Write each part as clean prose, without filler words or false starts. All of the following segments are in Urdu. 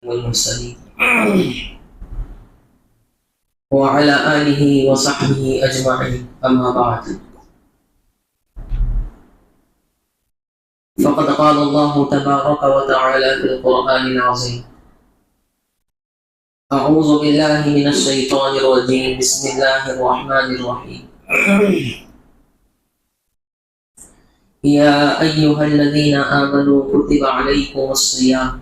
والمرسلين وعلى آله وصحبه أجمعين أما بعد فقد قال الله تبارك وتعالى في القرآن العظيم أعوذ بالله من الشيطان الرجيم بسم الله الرحمن الرحيم يا أيها الذين آمنوا كتب عليكم الصيام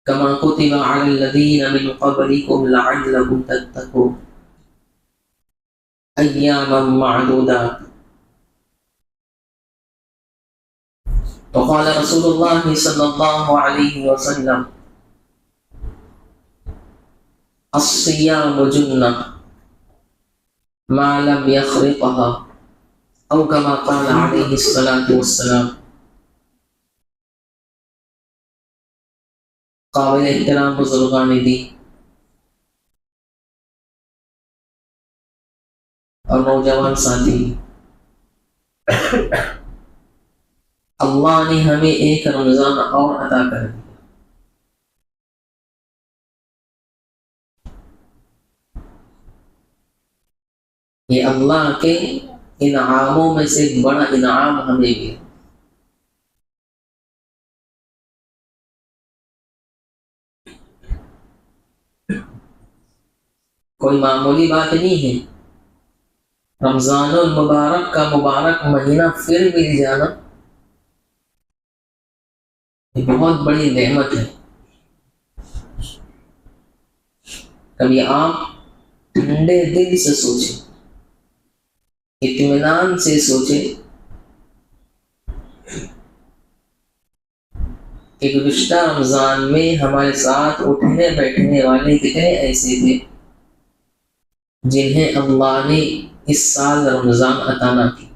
كما كتب على الذين من قبلكم لعلكم تتقون أياما معدودات. وقال رسول الله صلى الله عليه وسلم الصيام جنة ما لم يخرقها أو كما قال عليه الصلاة والسلام. قابل احترام بزرگان دین اور نوجوان ساتھی، اللہ نے ہمیں ایک رمضان اور عطا کر دیا. یہ اللہ کے انعاموں میں سے ایک بڑا انعام ہمیں بھی. کوئی معمولی بات نہیں ہے. رمضان المبارک کا مبارک مہینہ پھر مل جانا یہ بہت بڑی نعمت ہے. کبھی آپ ٹھنڈے دل سے سوچیں، اطمینان سے سوچیں کہ گزشتہ رمضان میں ہمارے ساتھ اٹھنے بیٹھنے والے کتنے ایسے تھے جنہیں اللہ نے اس سال رمضان عطا نہ کی.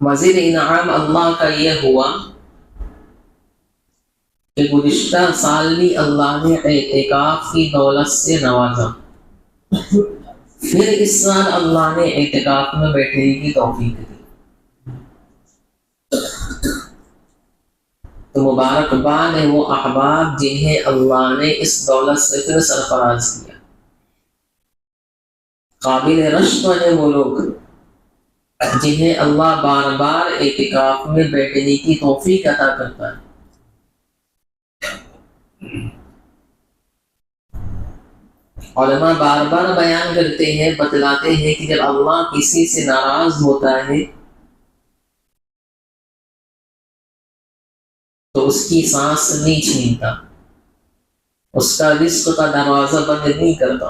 مزید انعام اللہ کا یہ ہوا کہ گزشتہ سال بھی اللہ نے اعتکاف کی دولت سے نوازا. پھر اس سال اللہ نے اعتکاف میں بیٹھنے کی توفیق دی. تو مبارکباد ہے وہ احباب جنہیں اللہ نے اس دولت سے پھر سرفراز کیا. قابل رشک ہے وہ لوگ جنہیں اللہ بار بار اعتکاف میں بیٹھنے کی توفیق عطا کرتا ہے. علماء بار بار بیان کرتے ہیں، بتلاتے ہیں کہ جب اللہ کسی سے ناراض ہوتا ہے تو اس کی سانس نہیں چھینتا، اس کا رزق کا دروازہ بند نہیں کرتا.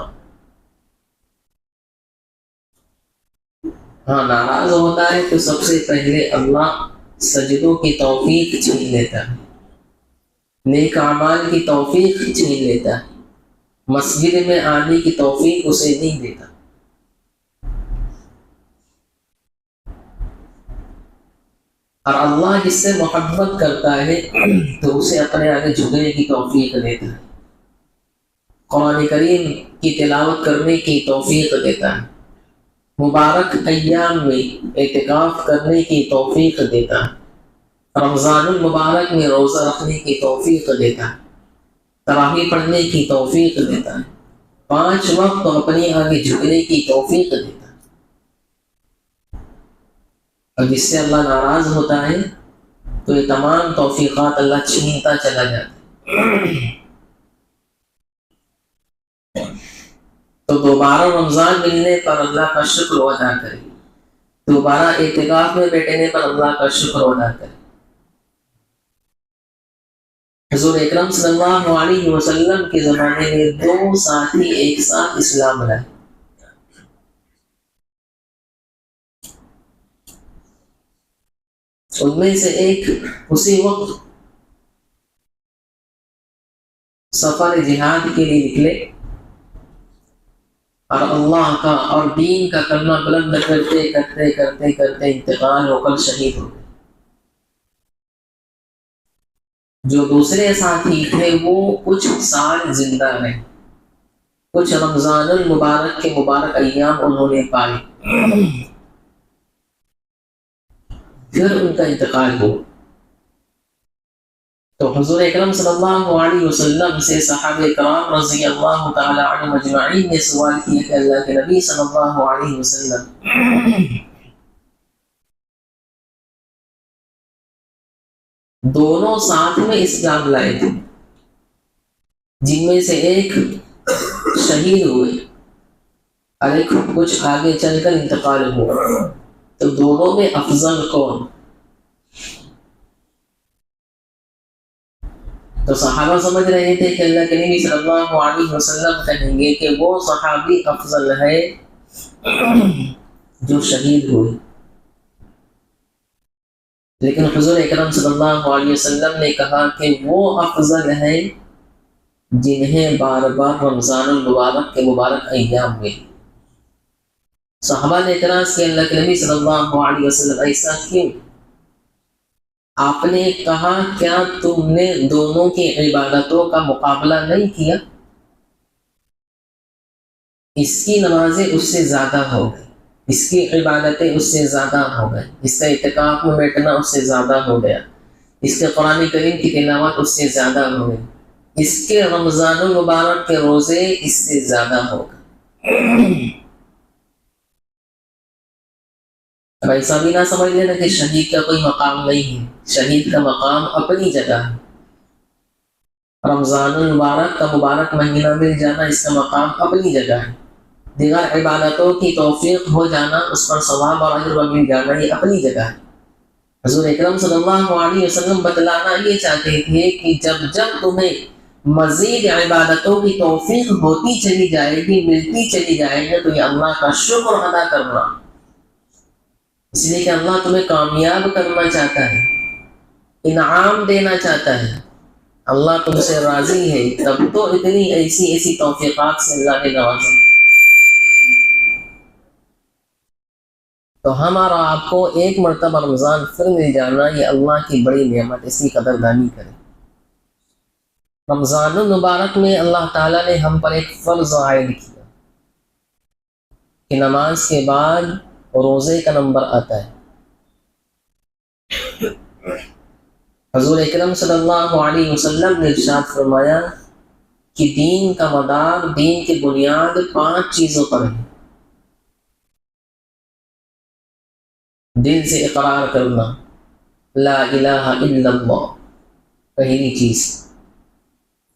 ہاں، ناراض ہوتا ہے تو سب سے پہلے اللہ سجدوں کی توفیق چھین لیتا ہے، نیک اعمال کی توفیق چھین لیتا ہے، مسجد میں آنے کی توفیق اسے نہیں دیتا. اور اللہ جس سے محبت کرتا ہے تو اسے اپنے آگے جھکنے کی توفیق دیتا ہے، قرآن کریم کی تلاوت کرنے کی توفیق دیتا ہے، مبارک ایام میں اعتکاف کرنے کی توفیق دیتا ہے، رمضان المبارک میں روزہ رکھنے کی توفیق دیتا ہے، تراویح پڑھنے کی توفیق دیتا ہے، 5 وقت اپنے آگے جھکنے کی توفیق دیتا ہے. اور جس سے اللہ ناراض ہوتا ہے تو یہ تمام توفیقات اللہ چھینتا چلا جاتا ہے. تو دوبارہ رمضان ملنے پر اللہ کا شکر ادا کرے، دوبارہ اعتکاف میں بیٹھنے پر اللہ کا شکر ادا کرے. حضور اکرم صلی اللہ علیہ وسلم کے زمانے میں 2 ساتھی ایک ساتھ اسلام لائے. ان میں سے ایک اسی وقت سفر جہاد کے لیے نکلے اور اللہ کا اور دین کا کلمہ بلند کرتے کرتے کرتے کرتے انتقال ہو کر شہید ہو گئے. جو دوسرے ساتھی تھے وہ کچھ سال زندہ رہے، کچھ رمضان المبارک کے مبارک ایام انہوں نے پائے. پھر ان کا انتقال ہوا۔ تو حضور اکرم صلی اللہ علیہ وسلم سے صحابہ کرام رضی اللہ تعالی عنہم اجمعین نے سوال کیا کہ اللہ کے نبی صلی اللہ علیہ وسلم دونوں ساتھ میں اسلام لائے تھے، جن میں سے ایک شہید ہوئے اور ایک کچھ آگے چل کر انتقال ہوا، تو دونوں میں افضل کون؟ تو صحابہ سمجھ رہے تھے کہ اللہ کے نبی صلی اللہ علیہ وسلم کہیں گے کہ وہ صحابی افضل ہے جو شہید ہوئے، لیکن حضور اکرم صلی اللہ علیہ وسلم نے کہا کہ وہ افضل ہے جنہیں بار بار رمضان المبارک کے مبارک ایام میں۔ صحابہ نے اعتراض کیا اللہ کے نبی صلی اللہ علیہ وسلم ایسا کیوں؟ آپ نے کہا کیا تم نے دونوں کی عبادتوں کا مقابلہ نہیں کیا؟ اس کی نمازیں اس سے زیادہ ہو گئی، اس کی عبادتیں اس سے زیادہ ہو گئی، اس کا اعتکاف میں بیٹھنا اس سے زیادہ ہو گیا، اس کے قرآن کریم کی تلاوت اس سے زیادہ ہو گئی، اس کے رمضان المبارک کے روزے اس سے زیادہ ہو گئے۔ اب ایسا بھی نہ سمجھ لینا کہ شہید کا کوئی مقام نہیں ہے، شہید کا مقام اپنی جگہ ہے۔ رمضان المبارک کا مبارک مہینہ مل جانا اس کا مقام اپنی جگہ ہے، دیگر عبادتوں کی توفیق ہو جانا، اس پر ثواب اور اجر مل جانا، یہ اپنی جگہ ہے۔ حضور اکرم صلی اللہ علیہ وسلم بتلانا یہ چاہتے تھے کہ جب جب تمہیں مزید عبادتوں کی توفیق ہوتی چلی جائے گی، ملتی چلی جائے گی، تو یہ اللہ کا شکر ادا کرنا، اس لیے کہ اللہ تمہیں کامیاب کرنا چاہتا ہے، انعام دینا چاہتا ہے، اللہ تم سے راضی ہے، تب تو اتنی ایسی توفیقات سے اللہ نے نوازا۔ تو ہمارا آپ کو ایک مرتبہ رمضان پھر مل جانا یہ اللہ کی بڑی نعمت، اس کی قدردانی کریں۔ رمضان المبارک میں اللہ تعالیٰ نے ہم پر ایک فرض عائد کیا کہ نماز کے بعد روزے کا نمبر آتا ہے۔ حضور اکرم صلی اللہ علیہ وسلم نے ارشاد فرمایا کہ دین کا مدار، دین کی بنیاد 5 چیزوں پر ہے۔ دل سے اقرار کرنا لا الہ الا اللہ، پہلی چیز،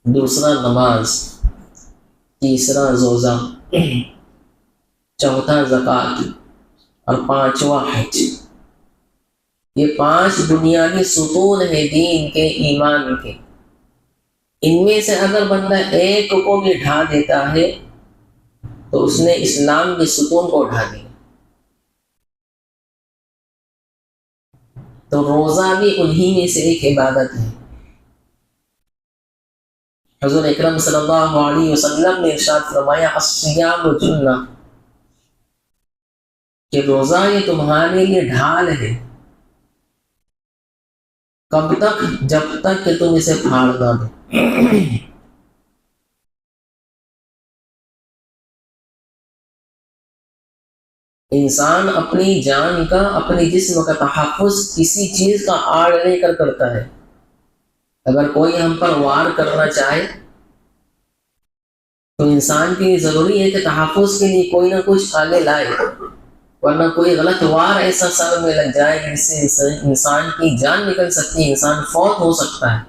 دوسرا نماز، تیسرا روزہ، چوتھا زکوٰۃ اور 5واں حج۔ یہ 5 بنیادی ستون ہیں دین کے، ایمان کے۔ ان میں سے اگر بندہ ایک کو بھی ڈھا دیتا ہے تو اس نے اسلام کے ستون کو ڈھا دیا۔ تو روزہ بھی انہی میں سے ایک عبادت ہے۔ حضور اکرم صلی اللہ علیہ وسلم نے ارشاد فرمایا الصیام جنہ، کہ روزہ یہ تمہارے لیے ڈھال ہے۔ کب تک؟ جب تک کہ تم اسے پھاڑ نہ دو۔ انسان اپنی جان کا، اپنے جسم کا تحفظ کسی چیز کا آڑ لے کر کرتا ہے۔ اگر کوئی ہم پر وار کرنا چاہے تو انسان کے لیے ضروری ہے کہ تحفظ کے لیے کوئی نہ کچھ آگے لائے، ورنہ کوئی غلط وار ایسا سر میں لگ جائے جس سے انسان کی جان نکل سکتی ہے، انسان فوت ہو سکتا ہے۔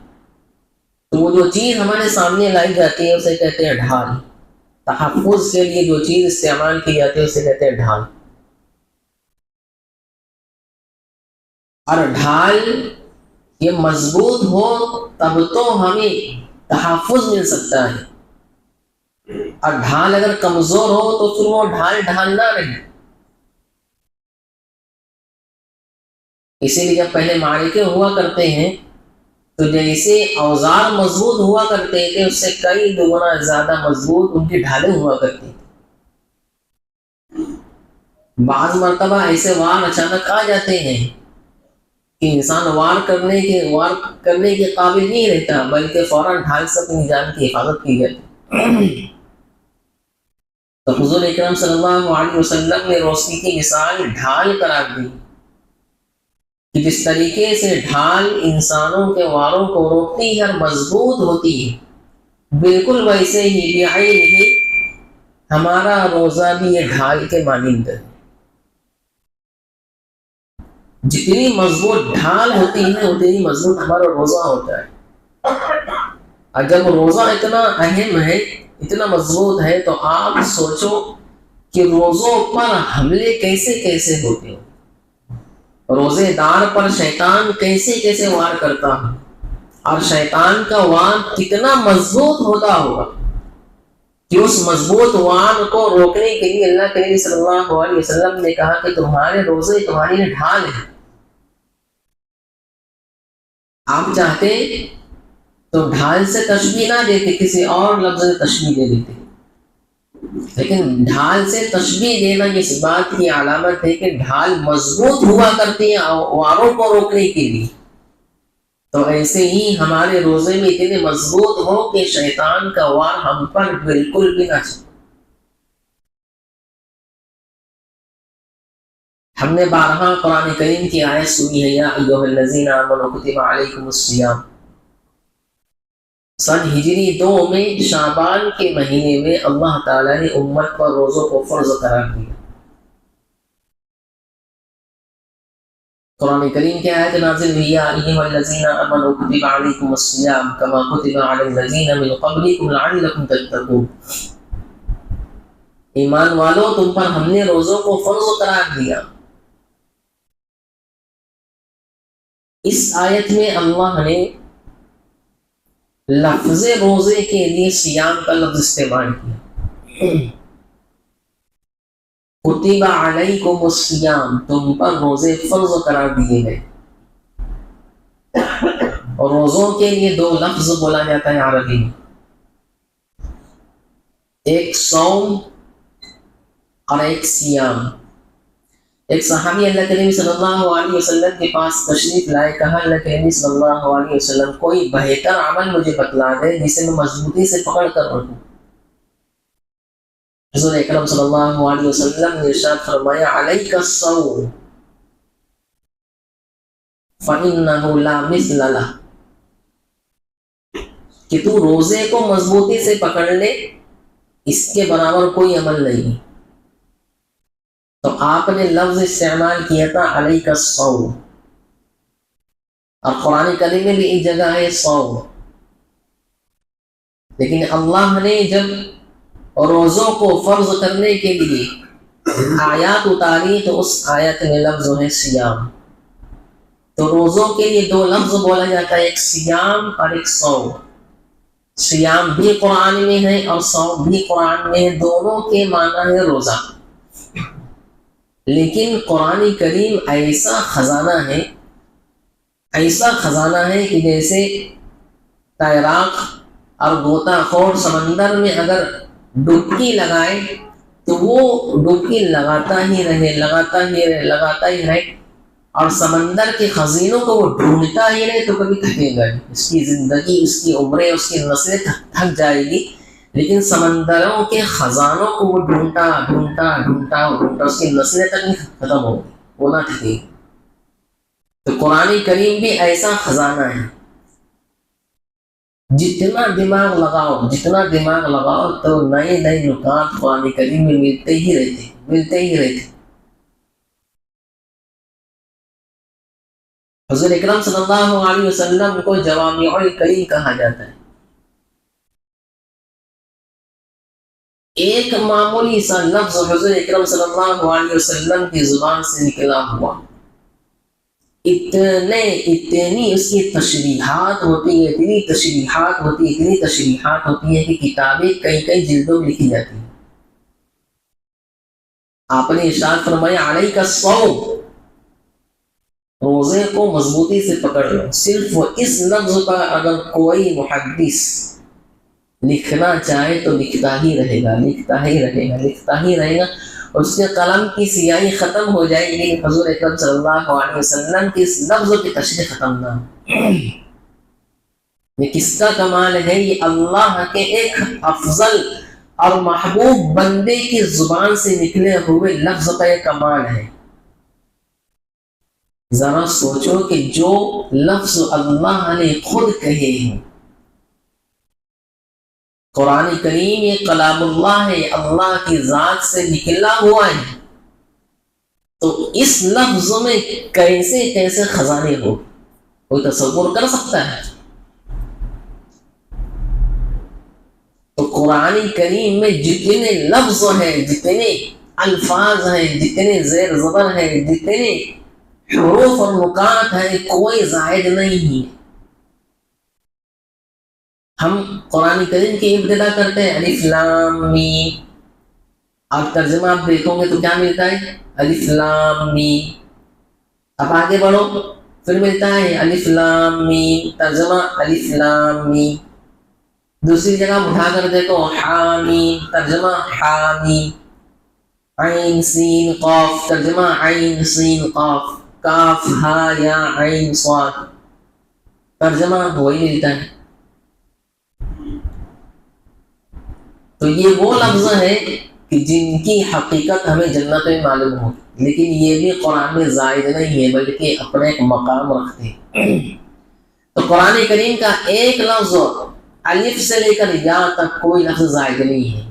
تو وہ جو چیز ہمارے سامنے لائی جاتی ہے اسے کہتے ہیں ڈھال۔ تحفظ کے لیے جو چیز استعمال کی جاتی ہے اسے کہتے ہیں ڈھال۔ اور ڈھال یہ مضبوط ہو تب تو ہمیں تحفظ مل سکتا ہے، اور ڈھال اگر کمزور ہو تو پھر وہ ڈھال ڈھال نہ رہے۔ اسی لیے جب پہلے معرکے ہوا کرتے ہیں تو جیسے اوزار مضبوط ہوا کرتے تھے اس سے کئی دگنا زیادہ مضبوط ان کی ڈھالیں ہوا کرتی تھی۔ بعض مرتبہ ایسے وار اچانک آ جاتے ہیں کہ انسان وار کرنے کے قابل نہیں رہتا، بلکہ فوراً ڈھال سے اپنی جان کی حفاظت کی جاتی۔ تو حضور اکرم صلی اللہ علیہ وسلم نے روشنی کی مثال ڈھال قرار دی کہ جس طریقے سے ڈھال انسانوں کے واروں کو روکتی ہے اور مضبوط ہوتی ہے، بالکل ویسے ہی بعینہ ہمارا روزہ بھی یہ ڈھال کے مانند ہے۔ جتنی مضبوط ڈھال ہوتی ہے اتنی مضبوط ہمارا روزہ ہوتا ہے۔ اور جب روزہ اتنا اہم ہے، اتنا مضبوط ہے، تو آپ سوچو کہ روزوں پر حملے کیسے کیسے ہوتے ہو، روزے دار پر شیطان کیسے کیسے وار کرتا ہے، اور شیطان کا وار کتنا مضبوط ہوتا ہوگا کہ اس مضبوط وار کو روکنے کے لیے اللہ کے نبی صلی اللہ علیہ وسلم نے کہا کہ تمہارے روزے تمہاری لیے ڈھال ہے۔ آپ چاہتے تو ڈھال سے تشبیہ نہ دیتے، کسی اور لفظ سے تشبیہ دے دیتے، لیکن ڈھال سے تشبیہ دینا اس بات کی علامت ہے کہ ڈھال مضبوط ہوا کرتی ہے واروں کو روکنے کے لیے۔ تو ایسے ہی ہمارے روزے میں اتنے مضبوط ہو کہ شیطان کا وار ہم پر بالکل بھی نہ چلے۔ ہم نے بارہا قرآن کریم کی آیت سنی ہے، یا ایھا الذین آمنوا کتب علیکم الصیام۔ سن ہجری 2 میں شعبان کے مہینے میں اللہ تعالیٰ نے امت پر روزوں کو فرض قرار دیا۔ قرآن کریم کی آیت نازل ہوئی، یا ایھا الذین آمنوا کتب علیکم الصیام کما کتب علی الذین من قبلکم لعلکم تتقون۔ ایمان والو، تم پر ہم نے روزوں کو فرض قرار دیا۔ اس آیت میں اللہ نے لفظ روزے کے لیے صیام کا لفظ استعمال کیا۔ کتب علیکم الصیام، تم پر روزے فرض قرار دیے گئے۔ اور روزوں کے لیے 2 لفظ بولا جاتا ہے عربی میں، ایک صوم اور ایک سیام۔ ایک صحابی اللہ کے نبی صلی اللہ علیہ وسلم کے پاس تشریف لائے، کہا اللہ کے نبی صلی اللہ علیہ وسلم کوئی بہتر عمل مجھے بتلا دے جسے میں مضبوطی سے پکڑ کر رکھوں۔ حضور اکرم صلی اللہ علیہ وسلم نے ارشاد فرمایا، علیک الصوم فإنہ لا مثل لہ، کہ تو روزے کو مضبوطی سے پکڑ لے، اس کے برابر کوئی عمل نہیں۔ تو آپ نے لفظ استعمال کیا تھا علیک الصوم، اور قرآن کریم میں بھی ایک جگہ ہے صوم، لیکن اللہ نے جب روزوں کو فرض کرنے کے لیے آیات اتاری تو اس آیت میں لفظ ہے سیام۔ تو روزوں کے لیے 2 لفظ بولا جاتا ہے، ایک سیام اور ایک صوم۔ سیام بھی قرآن میں ہے اور صوم بھی قرآن میں ہے، دونوں کے معنی ہے روزہ۔ لیکن قرآن کریم ایسا خزانہ ہے، ایسا خزانہ ہے کہ جیسے تیراک اور غوطہ خور سمندر میں اگر ڈبکی لگائے تو وہ ڈبکی لگاتا ہی رہے اور سمندر کے خزینوں کو وہ ڈھونڈتا ہی رہے تو کبھی تھکے گا نہیں۔ اس کی زندگی، اس کی عمریں، اس کی نسلیں تھک جائے گی، لیکن سمندروں کے خزانوں کو وہ ڈھونڈتا اس کی نسلیں تک نہیں ختم ہوگی، وہ نہ تھکے گی۔ تو قرآن کریم بھی ایسا خزانہ ہے، جتنا دماغ لگاؤ تو نئے نکات قرآن کریم میں ملتے ہی رہتے۔ حضور اکرم صلی اللہ علیہ وسلم کو جوامع الکلم کہا جاتا ہے۔ ایک معمولی سا لفظ حضور اکرم صلی اللہ علیہ وسلم کی زبان سے نکلا ہوا، اتنی اس کی تشریحات ہوتی ہے، اتنی تشریحات ہوتی ہے کہ کتابیں کئی جلدوں میں لکھی جاتی ہیں۔ آپ نے ارشاد فرمایا علیک الصوم، روزے کو مضبوطی سے پکڑ لو۔ صرف اس لفظ کا اگر کوئی محدث لکھنا چاہے تو لکھتا ہی رہے گا، اس کے قلم کی سیاہی ختم ہو جائے گی، حضور اکرم صلی اللہ علیہ وسلم کے اس لفظ کی تشریح ختم نہ ہو۔ یہ کس کا کمال ہے؟ یہ اللہ کے ایک افضل اور محبوب بندے کی زبان سے نکلے ہوئے لفظ کا یہ کمال ہے۔ ذرا سوچو کہ جو لفظ اللہ نے خود کہے ہیں، قرآن کریم یہ کلام اللہ ہے، اللہ کی ذات سے نکلا ہوا ہے، تو اس لفظ میں کیسے کیسے خزانے ہو، کوئی تصور کر سکتا ہے؟ تو قرآن کریم میں جتنے لفظ ہیں، جتنے الفاظ ہیں، جتنے زیر زبر ہیں، جتنے حروف اور نکات ہیں، کوئی زائد نہیں ہے۔ ہم قرآن کریم کی ابتدا کرتے ہیں الف لام میم، اور ترجمہ آپ دیکھو گے تو کیا ملتا ہے؟ الف لام میم۔ اب آگے بڑھو، پھر ملتا ہے الف لام میم، ترجمہ الف لام میم۔ دوسری جگہ اٹھا کر دیکھو حامیم، ترجمہ حامیم۔ عین سین قاف، ترجمہ عین سین قاف۔ کاف ہا یا عین صاد، ترجمہ وہی ملتا ہے۔ تو یہ وہ لفظ ہے کہ جن کی حقیقت ہمیں جنت میں معلوم ہو، لیکن یہ بھی قرآن میں زائد نہیں ہے بلکہ اپنا ایک مقام رکھتے ہیں۔ تو قرآن کریم کا ایک لفظ الف سے لے کر یا تک کوئی لفظ زائد نہیں ہے،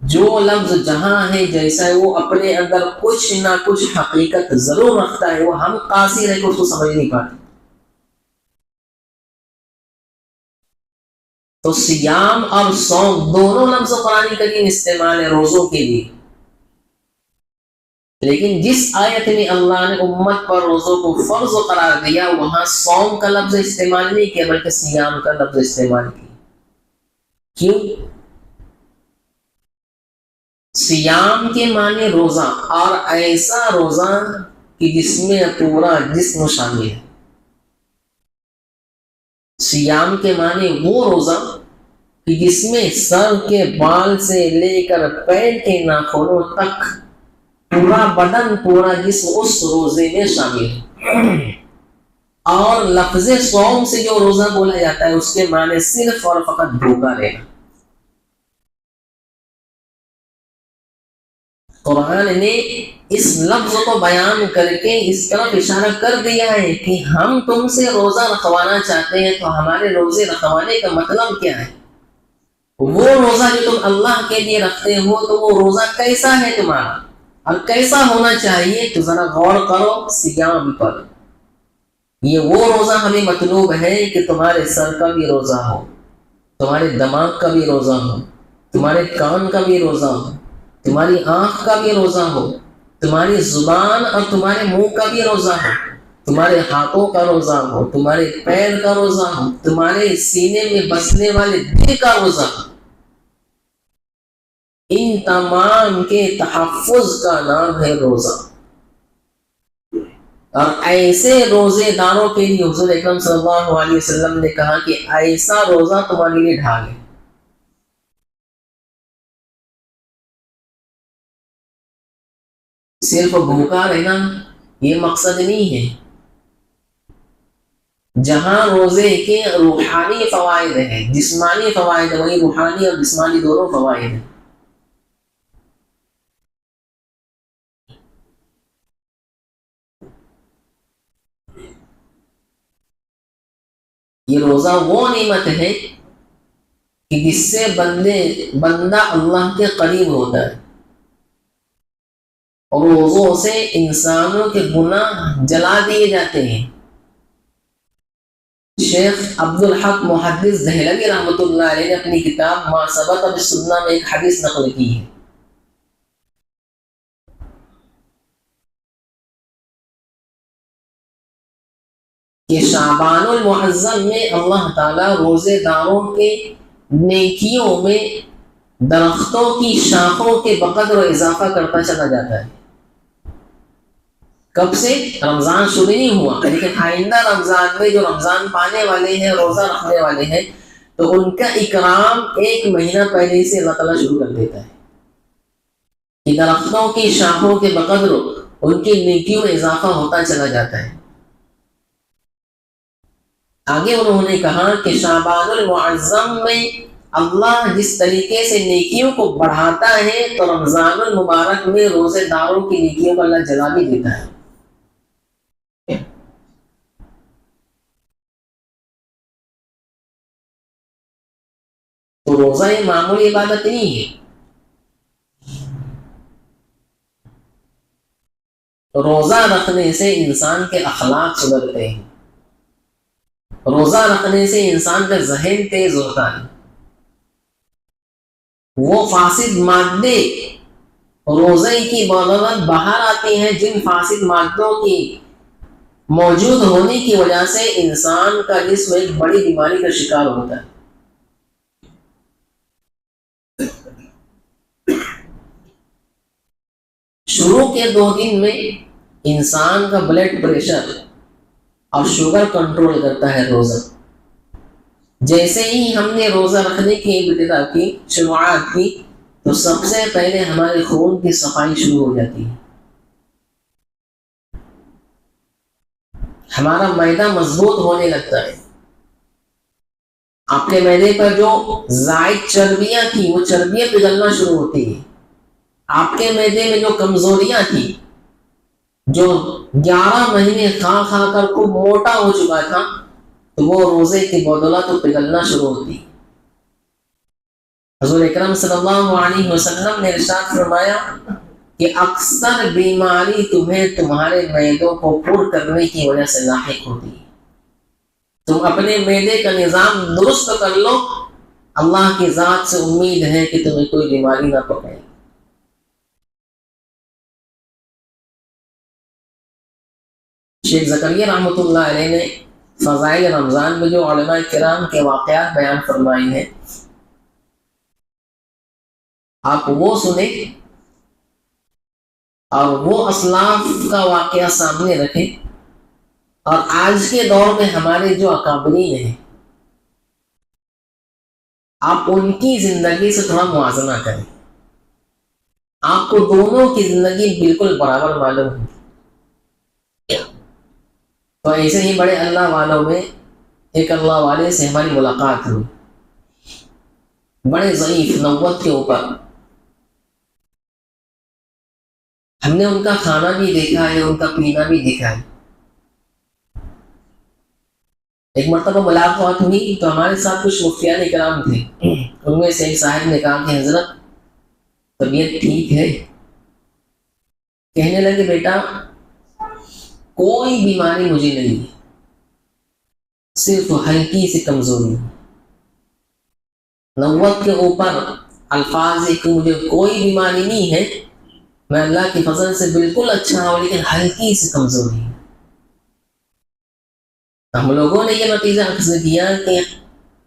جو لفظ جہاں ہے جیسا ہے وہ اپنے اندر کچھ نہ کچھ حقیقت ضرور رکھتا ہے، وہ ہم قاصر ہے کہ اس کو سمجھ نہیں پاتے۔ تو سیام اور صوم دونوں لفظ قرآن کریم استعمال ہے روزوں کے لیے، لیکن جس آیت میں اللہ نے امت پر روزوں کو فرض قرار دیا وہاں صوم کا لفظ استعمال نہیں کیا بلکہ سیام کا لفظ استعمال کیا۔ کیوں؟ سیام کے معنی روزہ، اور ایسا روزہ کہ جس میں پورا جسم شامل ہے۔ سیام کے معنی وہ روزہ کہ جس میں سر کے بال سے لے کر پیر کے ناخنوں تک پورا بدن، پورا جسم اس روزے میں شامل ہے۔ اور لفظ صوم سے جو روزہ بولا جاتا ہے اس کے معنی صرف اور فقط بھوکا رہنا۔ قرآن نے اس لفظ کو بیان کر کے اس طرف اشارہ کر دیا ہے کہ ہم تم سے روزہ رکھوانا چاہتے ہیں، تو ہمارے روزے رکھوانے کا مطلب کیا ہے؟ وہ روزہ جو تم اللہ کے لیے رکھتے ہو تو وہ روزہ کیسا ہے تمہارا اور کیسا ہونا چاہیے؟ تو ذرا غور کرو سیام پر۔ یہ وہ روزہ ہمیں مطلوب ہے کہ تمہارے سر کا بھی روزہ ہو، تمہارے دماغ کا بھی روزہ ہو، تمہارے کان کا بھی روزہ ہو، تمہاری آنکھ کا بھی روزہ ہو، تمہاری زبان اور تمہارے منہ کا بھی روزہ ہو، تمہارے ہاتھوں کا روزہ ہو، تمہارے پیر کا روزہ ہو، تمہارے سینے میں بسنے والے دل کا روزہ ہو۔ ان تمام کے تحفظ کا نام ہے روزہ۔ اور ایسے روزے داروں کے لیے حضور اکرم صلی اللہ علیہ وسلم نے کہا کہ ایسا روزہ تمہارے لیے ڈھال ہے۔ صرف بھوکا رہنا یہ مقصد نہیں ہے، جہاں روزے کے روحانی فوائد ہیں، جسمانی فوائد ہیں، وہی روحانی اور جسمانی دونوں فوائد ہیں۔ یہ روزہ وہ نعمت ہے کہ جس سے بندہ اللہ کے قریب ہوتا ہے، اور روزوں سے انسانوں کے گناہ جلا دیے جاتے ہیں۔ شیخ عبد الحق محدث دہلوی رحمۃ اللہ علیہ نے اپنی کتاب ما ثبت بالسنہ میں ایک حدیث نقل کی ہے کہ شعبان المعظم میں اللہ تعالیٰ روزے داروں کے نیکیوں میں درختوں کی شاخوں کے بقدر و اضافہ کرتا چلا جاتا ہے۔ کب سے؟ رمضان شروع نہیں ہوا، لیکن آئندہ رمضان میں جو رمضان پانے والے ہیں، روزہ رکھنے والے ہیں، تو ان کا اکرام ایک مہینہ پہلے سے اللہ تعالیٰ شروع کر دیتا ہے کہ درختوں کی شاخوں کے بقدر ان کی نیکیوں میں اضافہ ہوتا چلا جاتا ہے۔ آگے انہوں نے کہا کہ شعبان المعظم میں اللہ جس طریقے سے نیکیوں کو بڑھاتا ہے تو رمضان المبارک میں روزے داروں کی نیکیوں کو اللہ جلا بھی دیتا ہے۔ روزہ یہ معمولی عبادت نہیں ہے. روزہ رکھنے سے انسان کے اخلاق سدھرتے ہیں. روزہ رکھنے سے انسان کا ذہن تیز ہوتا ہے. وہ فاسد مادے روزے کی بدولت باہر آتی ہیں جن فاسد مادوں کی موجود ہونے کی وجہ سے انسان کا جسم ایک بڑی بیماری کا شکار ہوتا ہے. شروع کے 2 دن میں انسان کا بلڈ پریشر اور شوگر کنٹرول کرتا ہے روزہ. جیسے ہی ہم نے روزہ رکھنے کی ابتدا کی، شروعات کی، تو سب سے پہلے ہمارے خون کی صفائی شروع ہو جاتی ہے. ہمارا معدہ مضبوط ہونے لگتا ہے. آپ کے معدے پر جو زائد چربیاں تھیں وہ چربیاں پگھلنا شروع ہوتی ہیں. آپ کے معدے میں جو کمزوریاں تھیں، جو 11 مہینے کھا کھا کر خوب موٹا ہو چکا تھا، تو وہ روزے کی بدولت پگھلنا شروع ہوتی. حضور اکرم صلی اللہ علیہ وسلم نے ارشاد فرمایا کہ اکثر بیماری تمہیں تمہارے معدوں کو پر کرنے کی وجہ سے لاحق ہوتی ہے. تم اپنے معدے کا نظام درست کر لو، اللہ کی ذات سے امید ہے کہ تمہیں کوئی بیماری نہ پکڑے. شیخ زکریا رحمۃ اللہ علیہ نے فضائل رمضان میں جو علماء کرام کے واقعات بیان فرمائے ہیں، آپ وہ سنیں اور وہ اسلاف کا واقعہ سامنے رکھیں، اور آج کے دور میں ہمارے جو اکابرین ہیں آپ ان کی زندگی سے تھوڑا موازنہ کریں. آپ کو دونوں کی زندگی بالکل برابر معلوم ہوگی. تو ایسے ہی بڑے اللہ والوں میں ایک اللہ والے سے ہماری ملاقات ہوئی، بڑے ضعیف، 90 کے اوپر. ہم نے ان کا کھانا بھی دیکھا ہے، ان کا پینا بھی دیکھا ہے. ایک مرتبہ ملاقات ہوئی تو ہمارے ساتھ کچھ مفتیان کرام تھے. ان میں سے ایک صاحب نے کہا کہ حضرت طبیعت ٹھیک ہے؟ کہنے لگے بیٹا کوئی بیماری مجھے نہیں ہے، صرف ہلکی سی کمزوری. 90 کے اوپر الفاظ ہے کہ مجھے کوئی بیماری نہیں ہے، میں اللہ کی فضل سے بالکل اچھا ہوں، لیکن ہلکی سی کمزوری ہے. ہم لوگوں نے یہ نتیجہ اخذ کیا کہ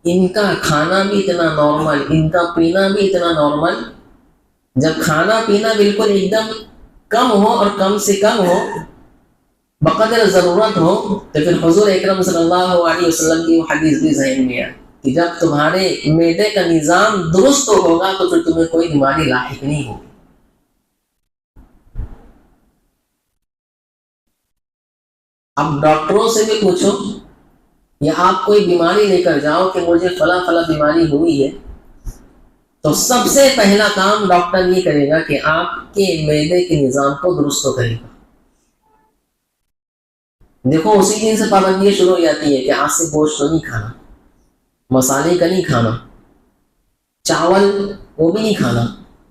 ان کا کھانا بھی اتنا نارمل، ان کا پینا بھی اتنا نارمل. جب کھانا پینا بالکل ایک دم کم ہو اور کم سے کم ہو، بقدر ضرورت ہو، تو پھر حضور اکرم صلی اللہ علیہ وسلم کی وہ حدیث بھی ذہن میں آئی کہ جب تمہارے معدے کا نظام درست ہوگا تو پھر تمہیں کوئی بیماری لاحق نہیں ہوگی. اب ڈاکٹروں سے بھی پوچھو یا آپ کوئی بیماری لے کر جاؤ کہ مجھے فلاں فلاں بیماری ہوئی ہے، تو سب سے پہلا کام ڈاکٹر یہ کرے گا کہ آپ کے معدے کے نظام کو درست کرے گا. دیکھو اسی دن سے پابندیاں شروع ہو جاتی ہے کہ آج سے گوشت تو نہیں کھانا، مسالے کا نہیں کھانا، چاول وہ بھی نہیں کھانا،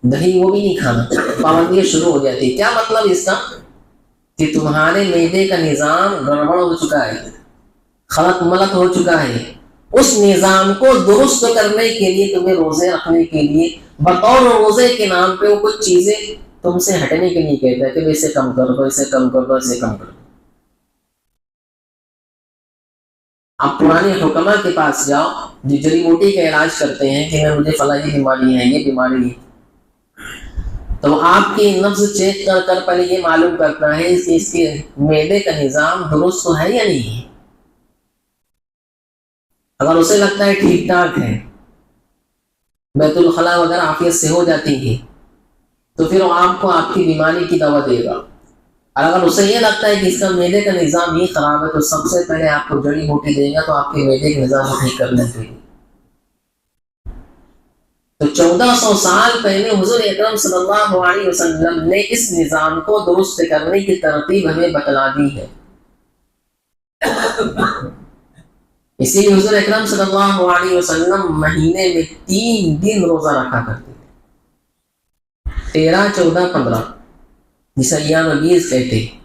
دہی وہ بھی نہیں کھانا. پابندیاں شروع ہو جاتی ہے. کیا مطلب اس کا؟ کہ تمہارے معدے کا نظام گڑبڑ ہو چکا ہے، خلط ملط ہو چکا ہے. اس نظام کو درست کرنے کے لیے تمہیں روزے رکھنے کے لیے بطور روزے کے نام پہ وہ کچھ چیزیں تم سے ہٹنے کے لیے کہتا ہے کہ اسے کم کر دو، اسے کم کر دو، اسے کم کر دو. آپ پرانے حکماء کے پاس جاؤ جو جڑی بوٹی کا علاج کرتے ہیں کہ مجھے فلاں یہ بیماری ہے، یہ بیماری ہے، تو آپ کی نبض چیک کر کر پہلے یہ معلوم کرتا ہے کہ اس کے معدے کا نظام درست ہے یا نہیں ہے. اگر اسے لگتا ہے ٹھیک ٹھاک ہے، بیت الخلاء وغیرہ عافیت سے ہو جاتی ہے، تو پھر وہ آپ کو آپ کی بیماری کی دوا دے گا. اور اگر اسے یہ لگتا ہے کہ اس کا معدے کا نظام ہی خراب ہے، تو سب سے پہلے آپ کو جڑی بوٹی دے گا تو آپ کے معدے کے نظام کو ٹھیک کرنے کے لیے. تو 1400 سال پہلے حضور اکرم صلی اللہ علیہ وسلم نے اس نظام کو درست کرنے کی ترتیب ہمیں بتلا دی ہے. اسی لیے حضور اکرم صلی اللہ علیہ وسلم مہینے میں 3 دن روزہ رکھا کرتے تھے، 13، 14، 15، جسے ایام البیض کہتے ہیں۔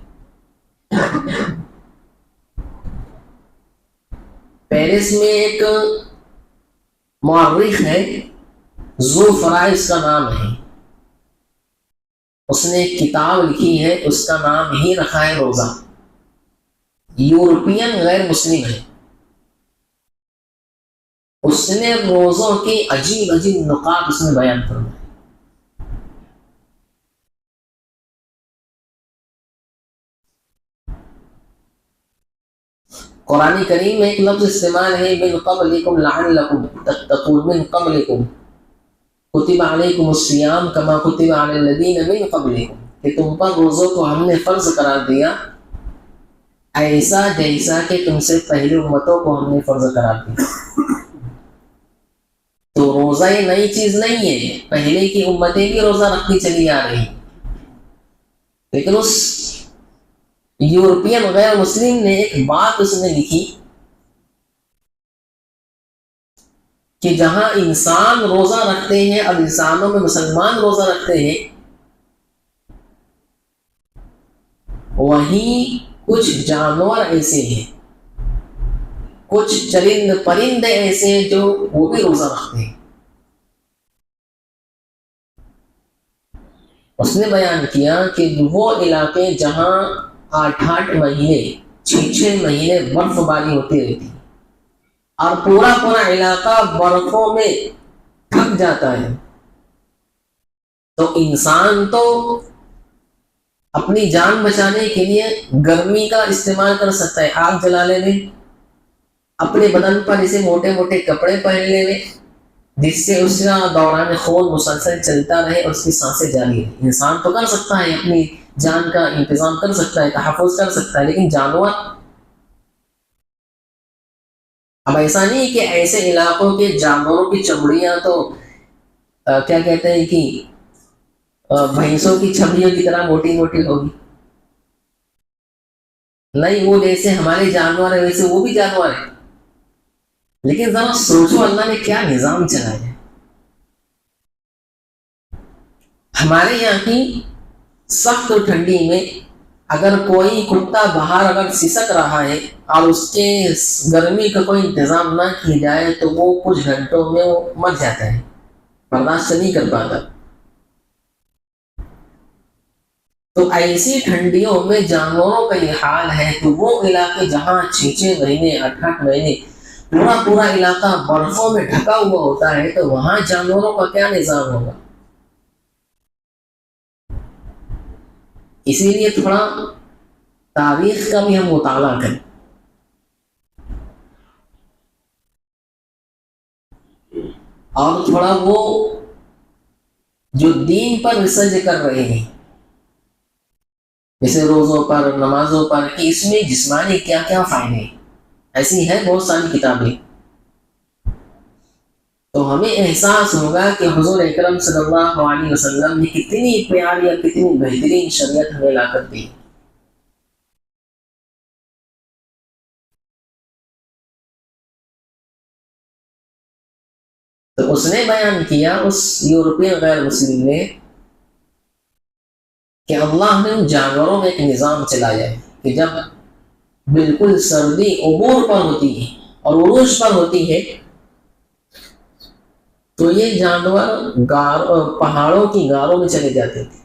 پیرس میں ایک مورخ ہے، ذو فرائض کا نام ہے، اس نے ایک کتاب لکھی ہے، اس کا نام ہی رکھا ہے روزہ۔ یورپین غیر مسلم ہے، اس نے روزوں کی عجیب عجیب نکات اس میں بیان فرمائے۔ قرآن کریم میں ایک لفظ استعمال ہے، من قبلکم لعلکم تتقون، من قبلکم کتب علیکم الصیام کما کتب علی الذین من قبلکم، کہ تم پر روزوں کو ہم نے فرض قرار دیا ایسا جیسا کہ تم سے پہلی امتوں کو ہم نے فرض قرار دیا۔ تو روزہ یہ نئی چیز نہیں ہے، پہلے کی امتیں بھی روزہ رکھتی چلی آ رہی، لیکن اس یورپین غیر مسلم نے ایک بات اس نے لکھی کہ جہاں انسان روزہ رکھتے ہیں اور انسانوں میں مسلمان روزہ رکھتے ہیں، وہیں کچھ جانور ایسے ہیں، کچھ چرند پرند ایسے ہیں جو وہ بھی روزہ رکھتے ہیں۔ اس نے بیان کیا کہ وہ علاقے جہاں 8 مہینے 6 مہینے برف باری ہوتی رہتی اور پورا علاقہ برفوں میں ڈھک جاتا ہے، تو انسان تو اپنی جان بچانے کے لیے گرمی کا استعمال کر سکتا ہے، آگ جلا لے میں، اپنے بدن پر اسے موٹے موٹے کپڑے پہن لے میں، جس سے اس کا دوران خون مسلسل چلتا رہے اور اس کی سانسیں جاری رہے۔ انسان تو کر سکتا ہے، اپنی جان کا انتظام کر سکتا ہے، تحفظ کر سکتا ہے، لیکن جانور اب ایسا نہیں کہ ایسے علاقوں کے جانوروں کی چمڑیاں تو کیا کہتے ہیں کہ بھینسوں کی چمڑیوں کی طرح موٹی موٹی ہوگی، نہیں، وہ جیسے ہمارے جانور ہیں ویسے وہ بھی جانور ہیں، لیکن ذرا سوچو اللہ نے کیا نظام چلایا ہے۔ ہمارے یہاں کی سخت ٹھنڈی میں اگر کوئی کتا باہر اگر سسک رہا ہے اور اس کے گرمی کا کوئی انتظام نہ کی جائے تو وہ کچھ گھنٹوں میں وہ مر جاتا ہے، برداشت نہیں کر پاتا۔ تو ایسی ٹھنڈیوں میں جانوروں کا یہ حال ہے کہ وہ علاقے جہاں 6 مہینے 8 مہینے پورا علاقہ برفوں میں ڈھکا ہوا ہوتا ہے، تو وہاں جانوروں کا کیا نظام ہوگا۔ اسی لیے تھوڑا تاریخ کا بھی ہم مطالعہ کریں۔ اور تھوڑا وہ جو دین پر ریسرچ کر رہے ہیں، جیسے روزوں پر، نمازوں پر، کہ اس میں جسمانی کیا کیا فائدے ہیں، ایسی ہے بہت ساری کتابیں، تو ہمیں احساس ہوگا کہ حضور اکرم صلی اللہ علیہ وسلم نے کتنی پیاری اور کتنی بہترین شریعت ہمیں لا کر دی۔ تو اس نے بیان کیا، اس یورپین غیر مسلم نے، کہ اللہ نے ان جانوروں میں ایک نظام چلایا ہے کہ جب بالکل سردی عبور پر ہوتی ہے اور عروج پر ہوتی ہے تو یہ جانور پہاڑوں کی غاروں میں چلے جاتے تھے،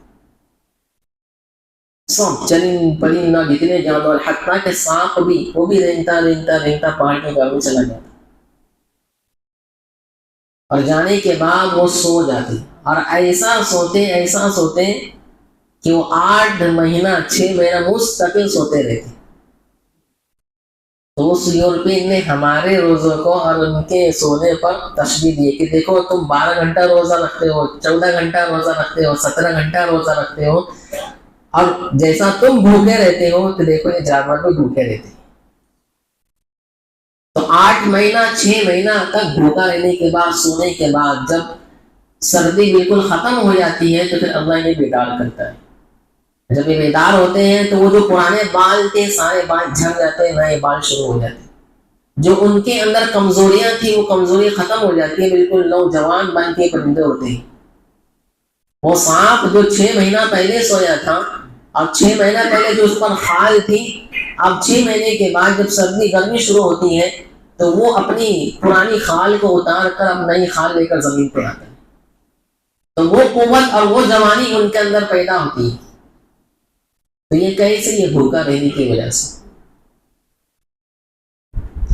سب چرند پرندہ جتنے جانور، حتیٰ کہ سانپ بھی، وہ بھی رینگتا پہاڑ کی غار میں چلا جاتا، اور جانے کے بعد وہ سو جاتے، اور ایسا سوتے کہ وہ 8 مہینہ 6 مہینہ مستقل سوتے رہتے۔ تو اس یورپین نے ہمارے روزوں کو اور ان کے سونے پر تشبیہ دی کہ دیکھو تم 12 گھنٹہ روزہ رکھتے ہو، 14 گھنٹہ روزہ رکھتے ہو، 17 گھنٹہ روزہ رکھتے ہو، اور جیسا تم بھوکے رہتے ہو تو دیکھو یہ جانور بھی بھوکے رہتے ہیں۔ تو 8 مہینہ 6 مہینہ تک بھوکا رہنے کے بعد، سونے کے بعد، جب سردی بالکل ختم ہو جاتی ہے تو پھر اللہ انہیں بیدار کرتا ہے۔ جب یہ بیدار ہوتے ہیں تو وہ جو پرانے بال تھے سارے بال جھڑ جاتے ہیں، نئے بال شروع ہو جاتے ہیں۔ جو ان کے اندر کمزوریاں تھیں وہ کمزوری ختم ہو جاتی ہے، بالکل نوجوان بن کے پرندے ہوتے ہیں۔ وہ سانپ جو 6 مہینہ پہلے سویا تھا، اب 6 مہینہ پہلے جو اس پر خال تھی، اب 6 مہینے کے بعد جب سردی گرمی شروع ہوتی ہے تو وہ اپنی پرانی خال کو اتار کر اب نئی خال لے کر زمین پہ آتے ہیں۔ تو وہ قوت اور وہ جوانی ان کے اندر پیدا ہوتی ہے۔ تو یہ کیسے؟ یہ بھوکا رہنے کی وجہ سے۔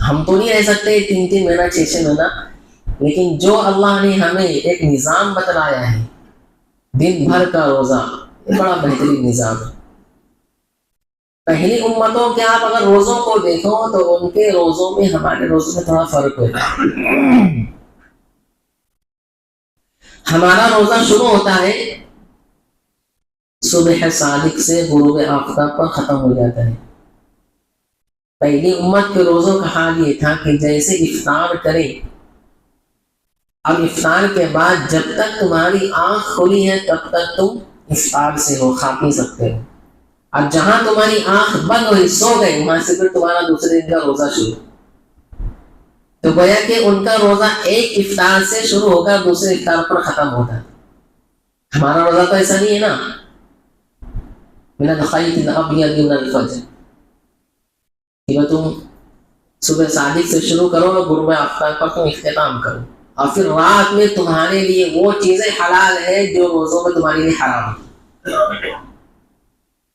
ہم تو نہیں رہ سکتے 3 مہینہ 6 مہینہ، لیکن جو اللہ نے ہمیں ایک نظام بتلایا ہے، دن بھر کا روزہ، یہ بڑا بہترین نظام ہے۔ پہلی امتوں کے آپ اگر روزوں کو دیکھو تو ان کے روزوں میں ہمارے روزوں میں تھوڑا فرق ہوتا ہے۔ ہمارا روزہ شروع ہوتا ہے صبح صادق سے، غروب آفتاب پر ختم ہو جاتا ہے۔ پہلی امت کے روزوں کا حال یہ تھا کہ جیسے افطار کرے، اب افطار کے بعد جب تک تمہاری آنکھ کھلی ہے تب تک تم افطار سے ہو، کھا پی سکتے ہو، اور جہاں تمہاری آنکھ بند ہوئی، سو گئے، وہاں سے پھر تمہارا دوسرے دن کا روزہ شروع۔ تو گویا کہ ان کا روزہ ایک افطار سے شروع ہو کر دوسرے افطار پر ختم ہوتا ہے۔ ہمارا روزہ تو ایسا نہیں ہے نا، من الخیط الابیض من الفجر، کہ تم صبح صادق سے شروع کرو اور غروب آفتاب پر تم اختتام کرو، اور پھر رات میں تمہارے لیے وہ چیزیں حلال ہے جو روزوں میں تمہارے لیے حرام ہے۔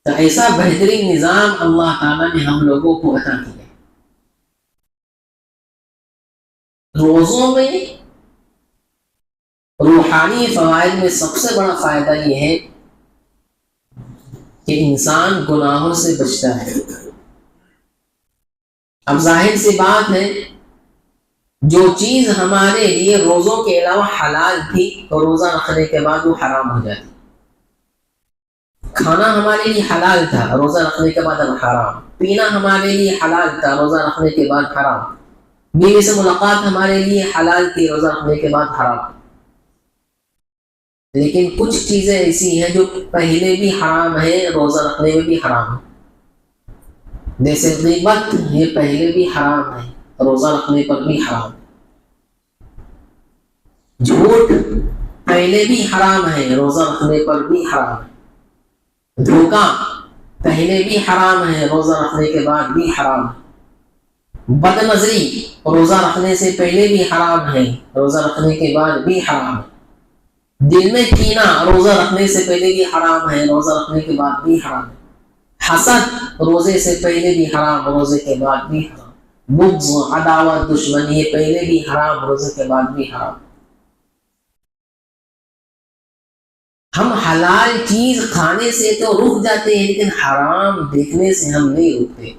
تو ایسا بہترین نظام اللہ تعالیٰ نے ہم لوگوں کو عطا کیا۔ روزوں میں روحانی فوائد میں سب سے بڑا فائدہ یہ ہے کہ انسان گناہوں سے بچتا ہے۔ اب ظاہر سی بات ہے، جو چیز ہمارے لیے روزوں کے علاوہ حلال تھی تو روزہ رکھنے کے بعد وہ حرام ہو جاتی۔ کھانا ہمارے لیے حلال تھا، روزہ رکھنے کے بعد حرام۔ پینا ہمارے لیے حلال تھا، روزہ رکھنے کے بعد حرام۔ بیوی سے ملاقات ہمارے لیے حلال تھی، روزہ رکھنے کے بعد حرام۔ لیکن کچھ چیزیں ایسی ہیں جو پہلے بھی حرام ہیں، روزہ رکھنے میں بھی حرام ہے۔ جیسے غیبت، یہ پہلے بھی حرام ہے، روزہ رکھنے پر بھی حرام۔ جھوٹ پہلے بھی حرام ہے، روزہ رکھنے پر بھی حرام ہے۔ دھوکہ پہلے بھی حرام ہے، روزہ رکھنے کے بعد بھی حرام ہے۔ بد نظری روزہ رکھنے سے پہلے بھی حرام ہے، روزہ رکھنے کے بعد بھی حرام ہے۔ دل میں کینہ روزہ رکھنے سے پہلے بھی حرام ہے، روزہ رکھنے کے بعد بھی حرام ہے۔ حسد روزے سے پہلے بھی حرام، روزے کے بعد بھی حرام۔ بغض، عداوت، دشمنی، یہ پہلے بھی حرام، روزے کے بعد بھی حرام۔ ہم حلال چیز کھانے سے تو رک جاتے ہیں، لیکن حرام دیکھنے سے ہم نہیں رکتے۔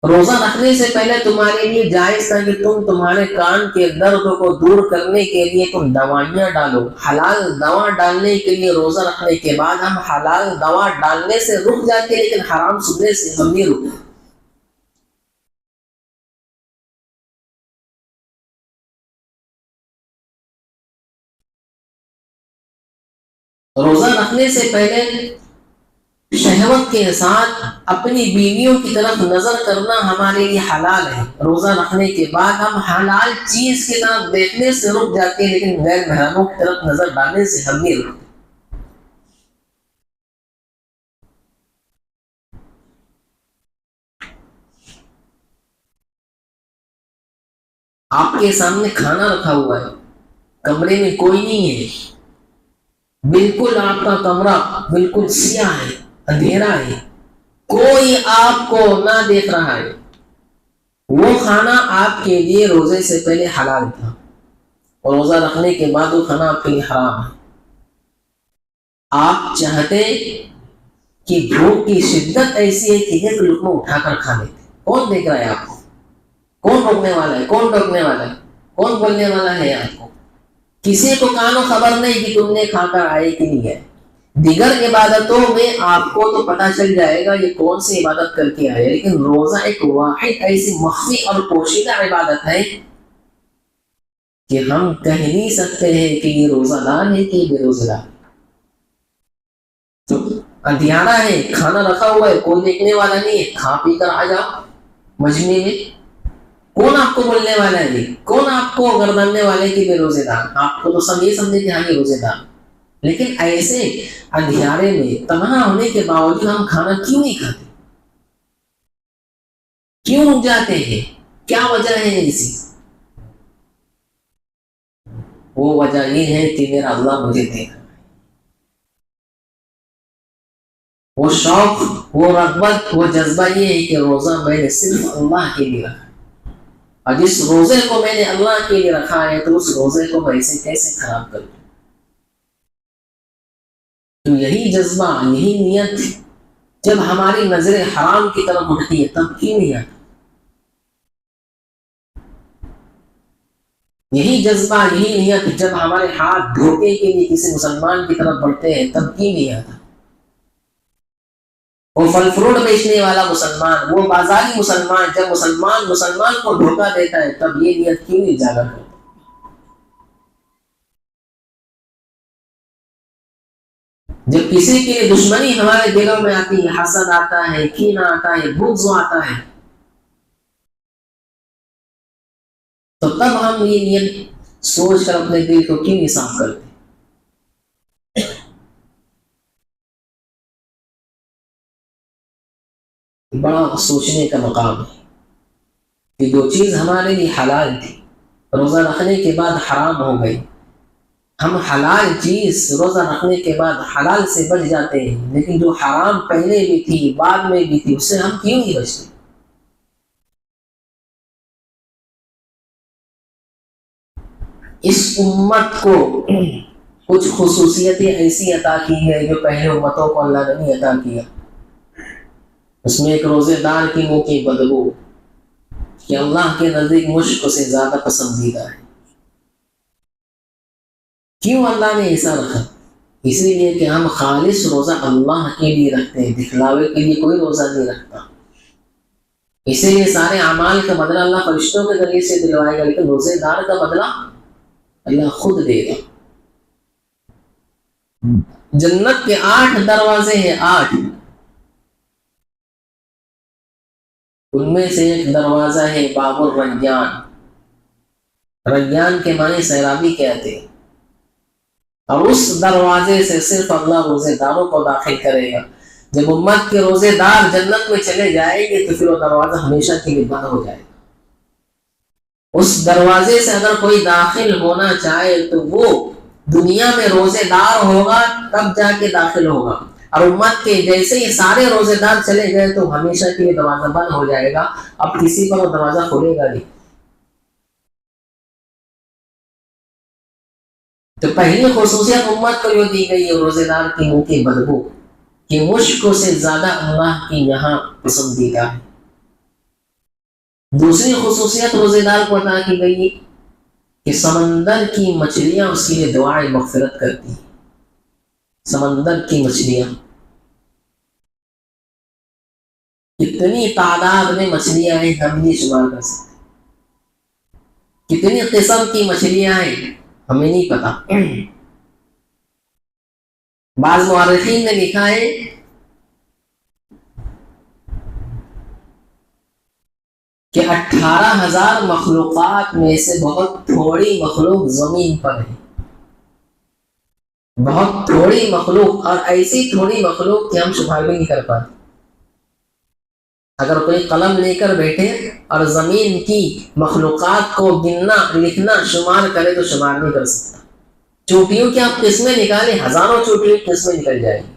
روزہ رکھنے سے پہلے تمہارے لیے جائز تھا کہ تم تمہارے کان کے درد کو دور کرنے کے لیے تم دوائیاں ڈالو۔ حلال دوا ڈالنے کے لیے روزہ رکھنے کے بعد ہم حلال دوا ڈالنے سے رک جاتے، لیکن حرام سننے سے ہم نہیں رکتے۔ روزہ رکھنے سے پہلے شہوت کے ساتھ اپنی بیویوں کی طرف نظر کرنا ہمارے لیے حلال ہے۔ روزہ رکھنے کے بعد ہم حلال چیز کی طرف دیکھنے سے رک جاتے ہیں، لیکن غیر محرموں کی طرف نظر ڈالنے سے ہم نہیں رکتے۔ آپ کے سامنے کھانا رکھا ہوا ہے، کمرے میں کوئی نہیں ہے، بالکل آپ کا کمرہ بالکل سیاہ ہے، اندھیرا ہے، کوئی آپ کو نہ دیکھ رہا ہے، وہ کھانا آپ کے لیے روزے سے پہلے حلال تھا، اور روزہ رکھنے کے بعد وہ کھانا آپ کے لیے حرام ہے۔ آپ چاہتے کہ بھوک کی شدت ایسی ہے کہ ایک لقمہ اٹھا کر کھا لیتے، کون دیکھ رہا ہے آپ کو؟ کون روکنے والا ہے؟ کون ٹوکنے والا ہے؟ کون بولنے والا ہے آپ کو؟ کسی کو کانوں خبر نہیں کہ تم نے کھا کر آئے کہ نہیں ہے۔ دیگر عبادتوں میں آپ کو تو پتہ چل جائے گا یہ کون سی عبادت کر کے آئے، لیکن روزہ ایک واحد ایسی مخفی اور پوشیدہ عبادت ہے کہ ہم کہہ نہیں سکتے ہیں کہ یہ روزہ دار ہے کہ بے روزہ دار۔ تو اندھیارا ہے، کھانا رکھا ہوا ہے، کوئی دیکھنے والا نہیں ہے، کھا پی کر آ جاؤ، مجمع میں کون آپ کو بولنے والا ہے جی؟ کون آپ کو گرداننے والے کہ بے روزے دار؟ آپ کو تو سب یہ سمجھے کہ ہاں یہ روزے دار، لیکن ایسے اندھیارے میں تنہا ہونے کے باوجود ہم کھانا کیوں نہیں کھاتے؟ کیوں رک جاتے ہیں؟ کیا وجہ ہے اسی؟ وہ وجہ یہ ہے کہ میرا اللہ مجھے دیکھ، وہ شوق، وہ رغبت، وہ جذبہ یہ ہے کہ روزہ میں نے صرف اللہ کے لیے رکھا، اور جس روزے کو میں نے اللہ کے لیے رکھا ہے تو اس روزے کو میں اسے کیسے خراب کروں؟ تو یہی جذبہ، یہی نیت جب ہماری نظر حرام کی طرف اٹھتی ہے تب کیوں نہیں آتا؟ یہی جذبہ، یہی نیت جب ہمارے ہاتھ دھوکے کے لیے کسی مسلمان کی طرف بڑھتے ہیں تب کیوں نہیں آتا؟ وہ پھل فروٹ بیچنے والا مسلمان، وہ بازاری مسلمان، جب مسلمان کو دھوکہ دیتا ہے تب یہ نیت کیوں نہیں اجاگر کرتا؟ جب کسی کی دشمنی ہمارے دلوں میں آتی ہے، حسد آتا ہے، کینہ آتا ہے، بغض آتا ہے، تو تب ہم یہ نیت سوچ کر اپنے دل کو کیوں نہیں صاف کرتے؟ بڑا سوچنے کا مقام ہے کہ جو چیز ہمارے لیے حلال تھی روزہ رکھنے کے بعد حرام ہو گئی، ہم حلال چیز روزہ رکھنے کے بعد حلال سے بچ جاتے ہیں، لیکن جو حرام پہلے بھی تھی بعد میں بھی تھی اس سے ہم کیوں نہیں بچتے؟ اس امت کو کچھ خصوصیتیں ایسی عطا کی ہے جو پہلے امتوں کو اللہ نے نہیں عطا کیا۔ اس میں ایک روزے دار کی منہ کی بدبو کہ اللہ کے نزدیک مشک سے زیادہ پسندیدہ ہے۔ کیوں اللہ نے ایسا رکھا؟ اسی لیے کہ ہم خالص روزہ اللہ کے لیے رکھتے ہیں، دکھلاوے کے لیے کوئی روزہ نہیں رکھتا۔ اسی لیے سارے اعمال کا بدلہ اللہ فرشتوں کے ذریعے سے دلوائے گا، لیکن روزے دار کا بدلہ اللہ خود دے گا۔ جنت کے 8 دروازے ہیں، 8، ان میں سے ایک دروازہ ہے باب الریان۔ ریان کے معنی سیرابی کہتے ہیں، اور اس دروازے سے صرف اللہ روزے داروں کو داخل کرے گا۔ جب امت کے روزے دار جنت میں چلے جائیں گے تو پھر وہ دروازہ ہمیشہ کے لیے بند ہو جائے گا۔ اس دروازے سے اگر کوئی داخل ہونا چاہے تو وہ دنیا میں روزے دار ہوگا تب جا کے داخل ہوگا، اور امت کے جیسے ہی سارے روزے دار چلے گئے تو ہمیشہ کے لیے دروازہ بند ہو جائے گا، اب کسی پر وہ دروازہ کھلے گا نہیں۔ تو پہلی خصوصیت امت کو یہ دی گئی ہے روزے دار کی منہ کی بدبو کہ مشک سے زیادہ اللہ کی یہاں پسندیدہ ہے۔ دوسری خصوصیت روزے دار کو عطا کی گئی کہ سمندر کی مچھلیاں اس کے لیے دعائیں مغفرت کرتی ہیں۔ سمندر کی مچھلیاں، کتنی تعداد میں مچھلیاں ہیں ہم نہیں شمار کر سکتے، کتنی قسم کی مچھلیاں ہیں ہمیں نہیں پتا۔ بعض مورخین نے لکھا ہے کہ 18,000 مخلوقات میں سے بہت تھوڑی مخلوق زمین پر ہے، بہت تھوڑی مخلوق، اور ایسی تھوڑی مخلوق کہ ہم شمار بھی نہیں کر پاتے۔ اگر کوئی قلم لے کر بیٹھے اور زمین کی مخلوقات کو گننا، لکھنا، شمار کرے تو شمار نہیں کر سکتا۔ چوٹیوں کی آپ قسمیں نکالیں، ہزاروں چوٹیوں کی قسمیں نکل جائیں گی۔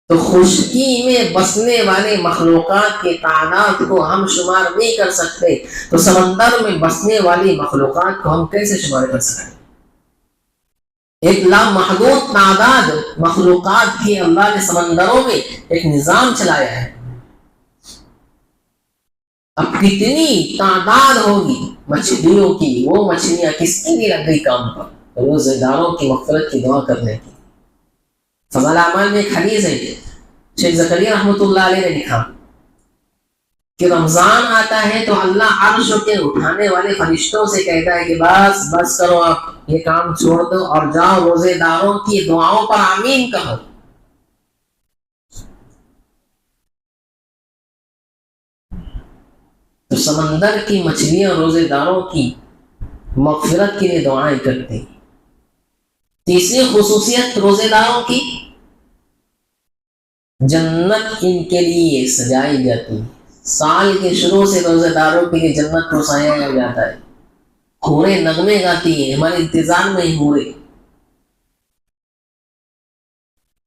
تو خشکی میں بسنے والے مخلوقات کی تعداد کو ہم شمار نہیں کر سکتے، تو سمندر میں بسنے والی مخلوقات کو ہم کیسے شمار کر سکتے؟ ایک لامحدود تعداد مخلوقات کی اللہ نے سمندروں میں ایک نظام چلایا ہے۔ اب کتنی تعداد ہوگی مچھلیوں کی، وہ مچھلیاں کس کے لیے لگ گئی کام پر؟ روزے داروں کی مغفرت کی دعا کرنے کی۔ فضائل اعمال میں ایک حدیث ہے، شیخ زکریا رحمۃ اللہ علیہ نے لکھا کہ رمضان آتا ہے تو اللہ عرش کے اٹھانے والے فرشتوں سے کہتا ہے کہ بس کرو، آپ یہ کام چھوڑ دو اور جاؤ روزے داروں کی دعاؤں پر آمین کہو۔ سمندر کی مچھلیاں روزے داروں کی مغفرت کے لیے دعائیں کرتے ہیں۔ تیسری خصوصیت روزے داروں کی، جنت ان کے لیے سجائی جاتی ہے۔ سال کے شروع سے روزے داروں کے لیے جنت کو سجایا جاتا ہے، حوریں نغمے گاتی ہیں، ہمارے انتظار میں ہی حوریں۔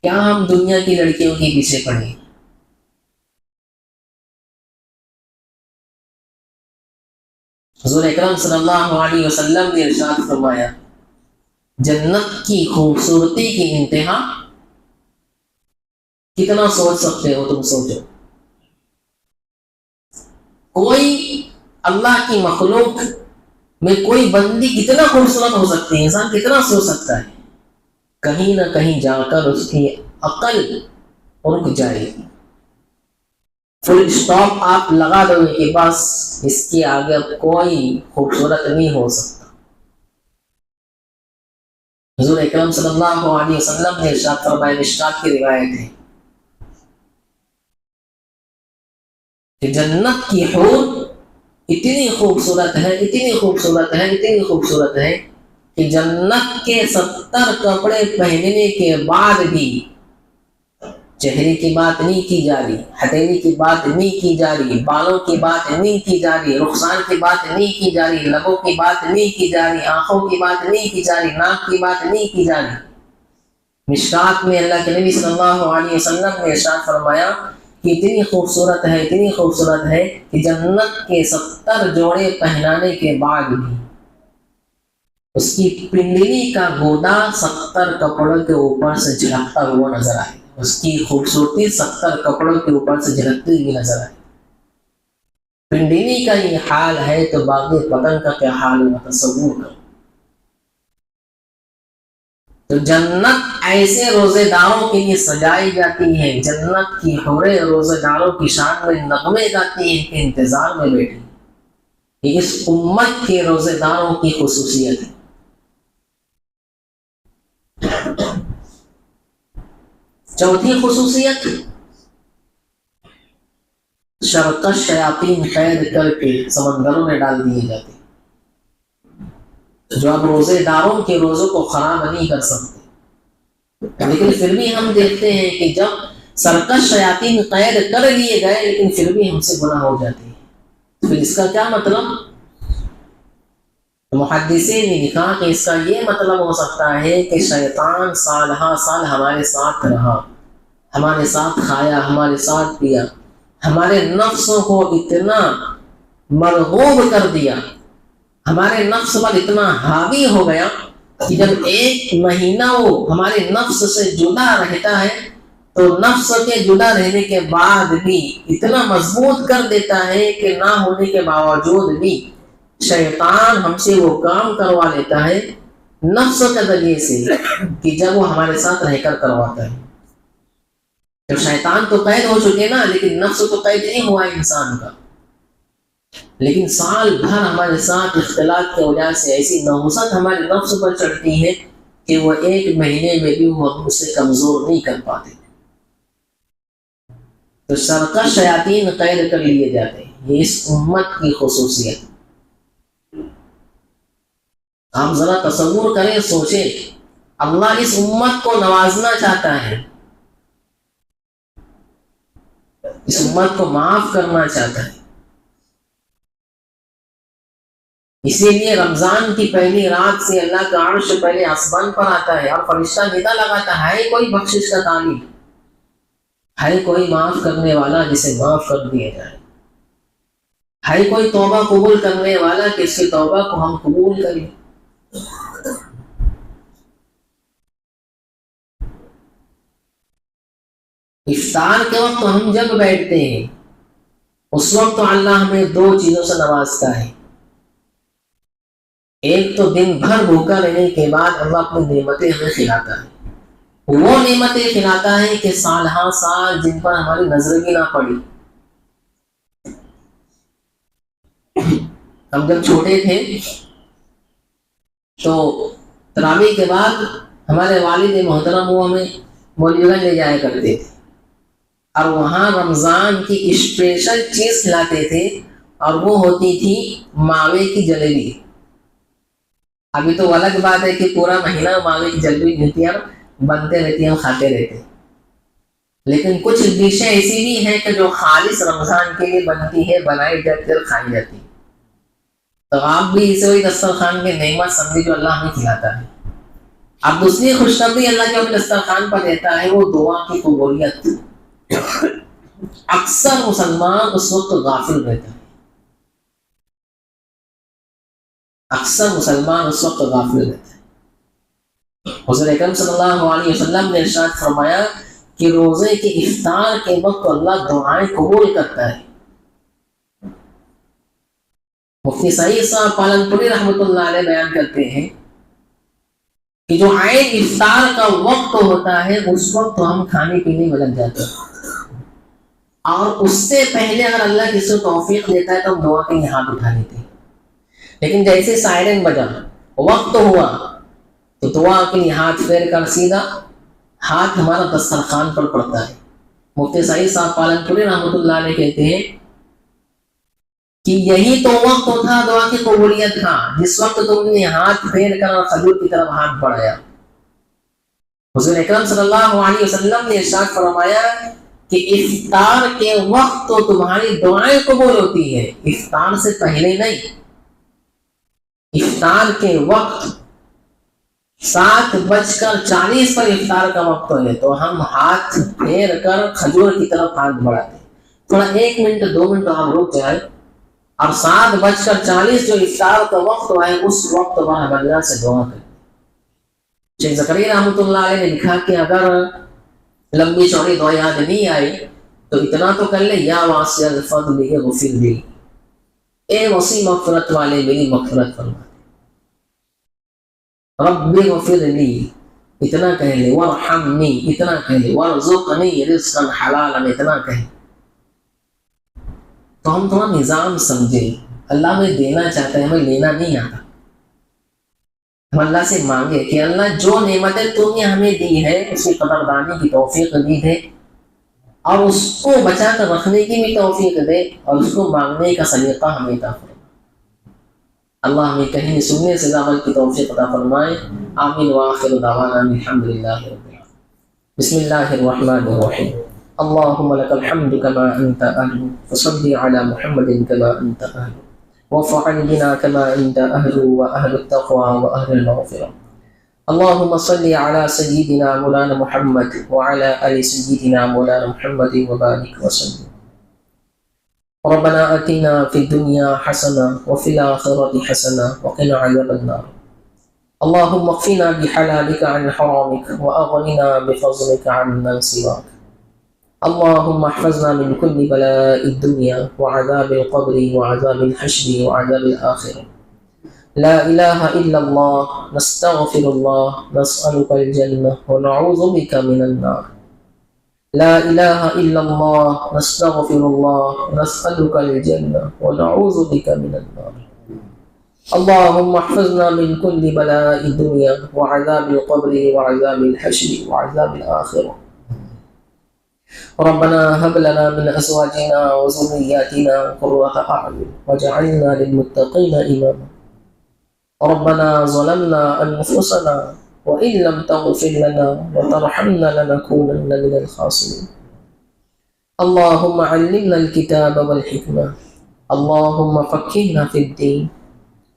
کیا ہم دنیا کی لڑکیوں کے پیچھے پڑے؟ حضور اکرم صلی اللہ علیہ وسلم نے ارشاد فرمایا، جنت کی خوبصورتی کی انتہا کتنا سوچ سکتے ہو تم؟ سوچو، کوئی اللہ کی مخلوق میں کوئی بندی کتنا خوبصورت ہو سکتی ہے، انسان کتنا سوچ سکتا ہے؟ کہیں نہ کہیں جا کر اس کی عقل رک جائے گی، فل اسٹاپ آپ لگا دو گے کہ بس اس کے آگے اب کوئی خوبصورت نہیں ہو سکتا۔ حضور اکرم صلی اللہ علیہ وسلم نے ارشاد فرمایا، مشکات کی روایت ہے کہ جنت کی حور اتنی خوبصورت ہے، اتنی خوبصورت ہے، اتنی خوبصورت ہے کہ جنت کے 70 کپڑے پہننے کے بعد بھی چہرے کی بات نہیں کی جا رہی، ہتھیلی کی بات نہیں کی جا رہی، بالوں کی بات نہیں کی جا رہی، رخسار کی بات نہیں کی جا رہی، لبوں کی بات نہیں کی جا رہی، آنکھوں کی بات نہیں کی جا رہی، ناک کی بات نہیں کی جا رہی۔ مشکات میں اللہ کے نبی صلی اللہ علیہ وسلم نے ارشاد فرمایا کہ اتنی خوبصورت ہے، اتنی خوبصورت ہے کہ جنت کے 70 جوڑے پہنانے کے بعد بھی اس کی پنڈلی کا گودا 70 کپڑوں کے اوپر سے جھلکتا ہوا نظر آئے، اس کی خوبصورتی 70 کپڑوں کے اوپر سے جھلکتی ہوئی نظر آئے۔ پنڈلی کا یہ حال ہے تو باقی بدن کا کیا حال ہوگا، تصور کرو۔ تو جنت ایسے روزے داروں کے لیے سجائی جاتی ہے، جنت کی حوریں روزے داروں کی شان میں نغمے گاتی ہیں کہ انتظار میں بیٹھی۔ یہ اس امت کے روزے داروں کی خصوصیت ہے۔ چوتھی خصوصیت، شرکش شیاطین قید کر کے سمندروں میں ڈال دیے جاتے ہیں، جو اب روزے داروں کے روزوں کو خراب نہیں کر سکتے، لیکن پھر بھی ہم دیکھتے ہیں کہ جب سرکش شیاطین قید کر لیے گئے لیکن پھر بھی ہم سے گناہ ہو جاتے ہیں۔ پھر اس کا کیا مطلب؟ محدثین نے لکھا کہ اس کا یہ مطلب ہو سکتا ہے کہ شیطان سال ہا سال ہمارے ساتھ رہا، ہمارے ساتھ کھایا، ہمارے ساتھ پیا، ہمارے نفسوں کو اتنا مرغوب کر دیا، ہمارے نفس پر اتنا حاوی ہو گیا کہ جب ایک مہینہ وہ ہمارے نفس سے جدا رہتا ہے تو نفس کے جدا رہنے کے بعد بھی اتنا مضبوط کر دیتا ہے کہ نہ ہونے کے باوجود بھی شیطان ہم سے وہ کام کروا لیتا ہے نفس کے ذریعے سے کہ جب وہ ہمارے ساتھ رہ کر کرواتا ہے۔ تو شیطان تو قید ہو چکے نا، لیکن نفس تو قید نہیں ہوا انسان کا، لیکن سال بھر ہمارے ساتھ اختلاط کی وجہ سے ایسی نحوست ہمارے نفس پر چڑھتی ہے کہ وہ ایک مہینے میں بھی وہ ہم سے کمزور نہیں کر پاتے۔ تو سرکش شیاطین قید کر لیے جاتے ہیں، یہ اس امت کی خصوصیت۔ آپ ذرا تصور کریں، سوچیں، اللہ اس امت کو نوازنا چاہتا ہے، اس امت کو معاف کرنا چاہتا ہے، اسی لیے رمضان کی پہلی رات سے اللہ کا عرش پہلے آسمان پر آتا ہے اور فرشتہ ندا لگاتا ہے کوئی بخشش کا طالب، ہے کوئی معاف کرنے والا جسے معاف کر دیا جائے، ہے کوئی توبہ قبول کرنے والا کہ اس کی توبہ کو ہم قبول کریں۔ افطار کے وقت ہم جب بیٹھتے ہیں اس وقت تو اللہ ہمیں دو چیزوں سے نوازتا ہے، ایک تو دن بھر بھوکا رہنے کے بعد اللہ اپنی نعمتیں ہمیں کھلاتا ہے، وہ نعمتیں کھلاتا ہے کہ سال ہاں سال جن پر ہماری نظر بھی نہ پڑی۔ ہم جب چھوٹے تھے تو تراویح کے بعد ہمارے والد محترم وہ ہمیں مولوی لے جایا کرتے تھے اور وہاں رمضان کی اسپیشل چیز کھلاتے تھے، اور وہ ہوتی تھی ماوے کی جلیبی. ابھی تو الگ بات ہے کہ پورا مہینہ ماوے کی جلیبی ملتی ہے، بنتے رہتی ہیں، کھاتے رہتے ہیں. لیکن کچھ ڈشیں ایسی بھی ہیں کہ جو خالص رمضان کے لیے بنتی ہے، بنائی جاتی اور کھائی جاتی. تو آپ بھی اسے وہی دسترخوان کی نعمت سمجھے جو اللہ ہمیں کھلاتا ہے. اب دوسری خوشخبری اللہ جو ہمیں دسترخوان پر دیتا ہے وہ دعا کی قبولیت. اکثر مسلمان اس وقت غافل رہتا ہے. اکثر مسلمان اس وقت غافل رہتا ہے. حضور اکرم صلی اللہ علیہ وسلم نے ارشاد فرمایا کہ روزے کے افطار کے وقت اللہ دعائیں قبول کرتا ہے. مفتی سعید صاحب پالن پوری رحمۃ اللہ علیہ بیان کرتے ہیں کہ جو عین افطار کا وقت ہوتا ہے اس وقت تو ہم کھانے پینے میں لگ جاتے ہیں، اور اس سے پہلے اگر اللہ کسی کو توفیق دیتا ہے تو ہم دعا کے لیے ہاتھ اٹھا لیتے ہیں. لیکن جیسے سائرن بجا، وقت ہوا، تو دعا کے لیے ہاتھ پھیر کر سیدھا ہاتھ ہمارا دسترخوان پر پڑتا ہے. مفتی سعید صاحب پالن پوری رحمۃ اللہ علیہ کہتے ہیں کہ یہی تو وقت تھا دعا کی قبولیت کا، جس وقت تم نے ہاتھ پھیر کر اور کھجور کی طرف ہاتھ بڑھایا. حضور اکرم صلی اللہ علیہ وسلم نے ارشاد فرمایا کہ افطار کے وقت تو تمہاری دعائیں قبول ہوتی ہے، افطار سے پہلے نہیں. افطار کے وقت 7:40 پر افطار کا وقت ہے تو ہم ہاتھ پھیر کر کھجور کی طرف ہاتھ بڑھاتے ہیں. تھوڑا 1 منٹ 2 منٹ آپ رک جائے، اور 7:40 جو افطار کا وقت ہے اس وقت وہاں اللہ سے دعا کریں. شیخ زکریا رحمۃ اللہ علیہ نے لکھا کہ اگر لمبی چوڑی دعا یاد نہیں آئی تو اتنا تو کر لے، یا واسع الفضل اغفر لی، اے وسیع مغفرت والے میری مغفرت فرما، رب اغفر لی اتنا کہہ لے، وارحمنی اتنا کہہ لے، وارزقنی رزقا حلالا اتنا کہہ. تو ہم تھوڑا نظام سمجھیں، اللہ ہمیں دینا چاہتا ہے، ہمیں لینا نہیں آتا. ہم اللہ سے مانگے کہ اللہ جو نعمتیں تو نے ہمیں دی ہے اس کی قدردانی کی توفیق دی ہے، اور اس کو بچا کر رکھنے کی بھی توفیق دے، اور اس کو مانگنے کا سلیقہ ہمیں عطا فرمائے. اللہ ہمیں کہیں سننے سے عمل کی توفیق عطا فرمائے. آمین وآخر دعوانا الحمدللہ رب العالمین. بسم اللہ الرحمن الرحیم. اللهم لك الحمد كما أنت أهل، فصل على محمد كما أنت أهل، وفعل بنا كما أنت أهل وأهل التقوى وأهل المغفرة. اللهم صل على سيدنا مولانا محمد وعلى آل سيدنا مولانا محمد وبارك وسلم. ربنا آتنا في الدنيا حسنة وفي الآخرة حسنة وقنا عذاب النار. اللهم اكفنا بحلالك عن حرامك وأغننا بفضلك عمن سواك. اللهم احفظنا من كل بلاء الدنيا وعذاب القبر وعذاب الحشر وعذاب الآخرة. لا إله إلا الله، نستغفر الله، نسألك الجنة ونعوذ بك من النار. لا إله إلا الله، نستغفر الله، نسألك الجنة ونعوذ بك من النار. اللهم احفظنا من كل بلاء الدنيا وعذاب القبر وعذاب الحشر وعذاب الآخرة. ربنا هب لنا من أزواجنا وذرياتنا قرة أعين واجعلنا للمتقين إماما. ربنا ظلمنا أنفسنا وإن لم تغفر لنا وترحمنا لنكونن من الخاسرين. اللهم علمنا الكتاب والحكمة، اللهم فقهنا في الدين،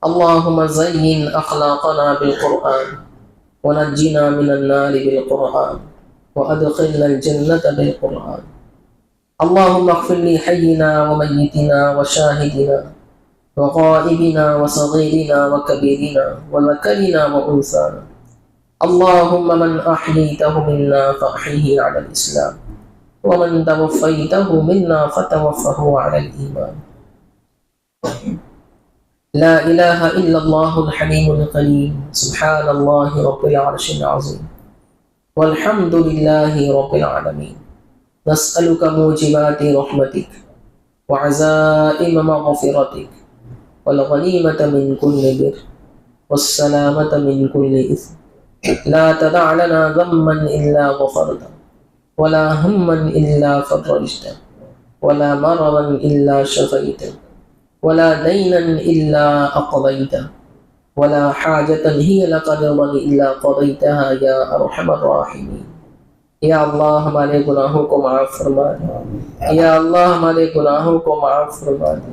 اللهم زين أخلاقنا بالقرآن، ونجنا من النار بالقرآن، وأدخلنا الجنة بالقرآن. اللهم اغفر لي حينا وميتنا وشاهدنا وغائبنا وصغيرنا وكبيرنا وذكرنا وأنثانا. اللهم من أحييته منا فأحيه على الإسلام، ومن توفيته منا فتوفه على الإيمان. لا إله إلا الله الحليم الكريم. سبحان الله رب العرش العظيم، والحمد لله رب العالمين. نسألك موجبات رحمتك وعزائم مغفرتك والغنيمة من كل بر والسلامة من كل إثم. لا تدع لنا ذنبا إلا غفرته، ولا هما إلا فرجته، ولا مرضا إلا شفيته، ولا دینا الا اقضیتہ ولا حاجة هي لك رضا الا قضیتها یا ارحم الراحمین۔ یا اللہ ہمارے گناہوں کو معاف فرما دے، یا اللہ ہمارے گناہوں کو معاف فرما دے،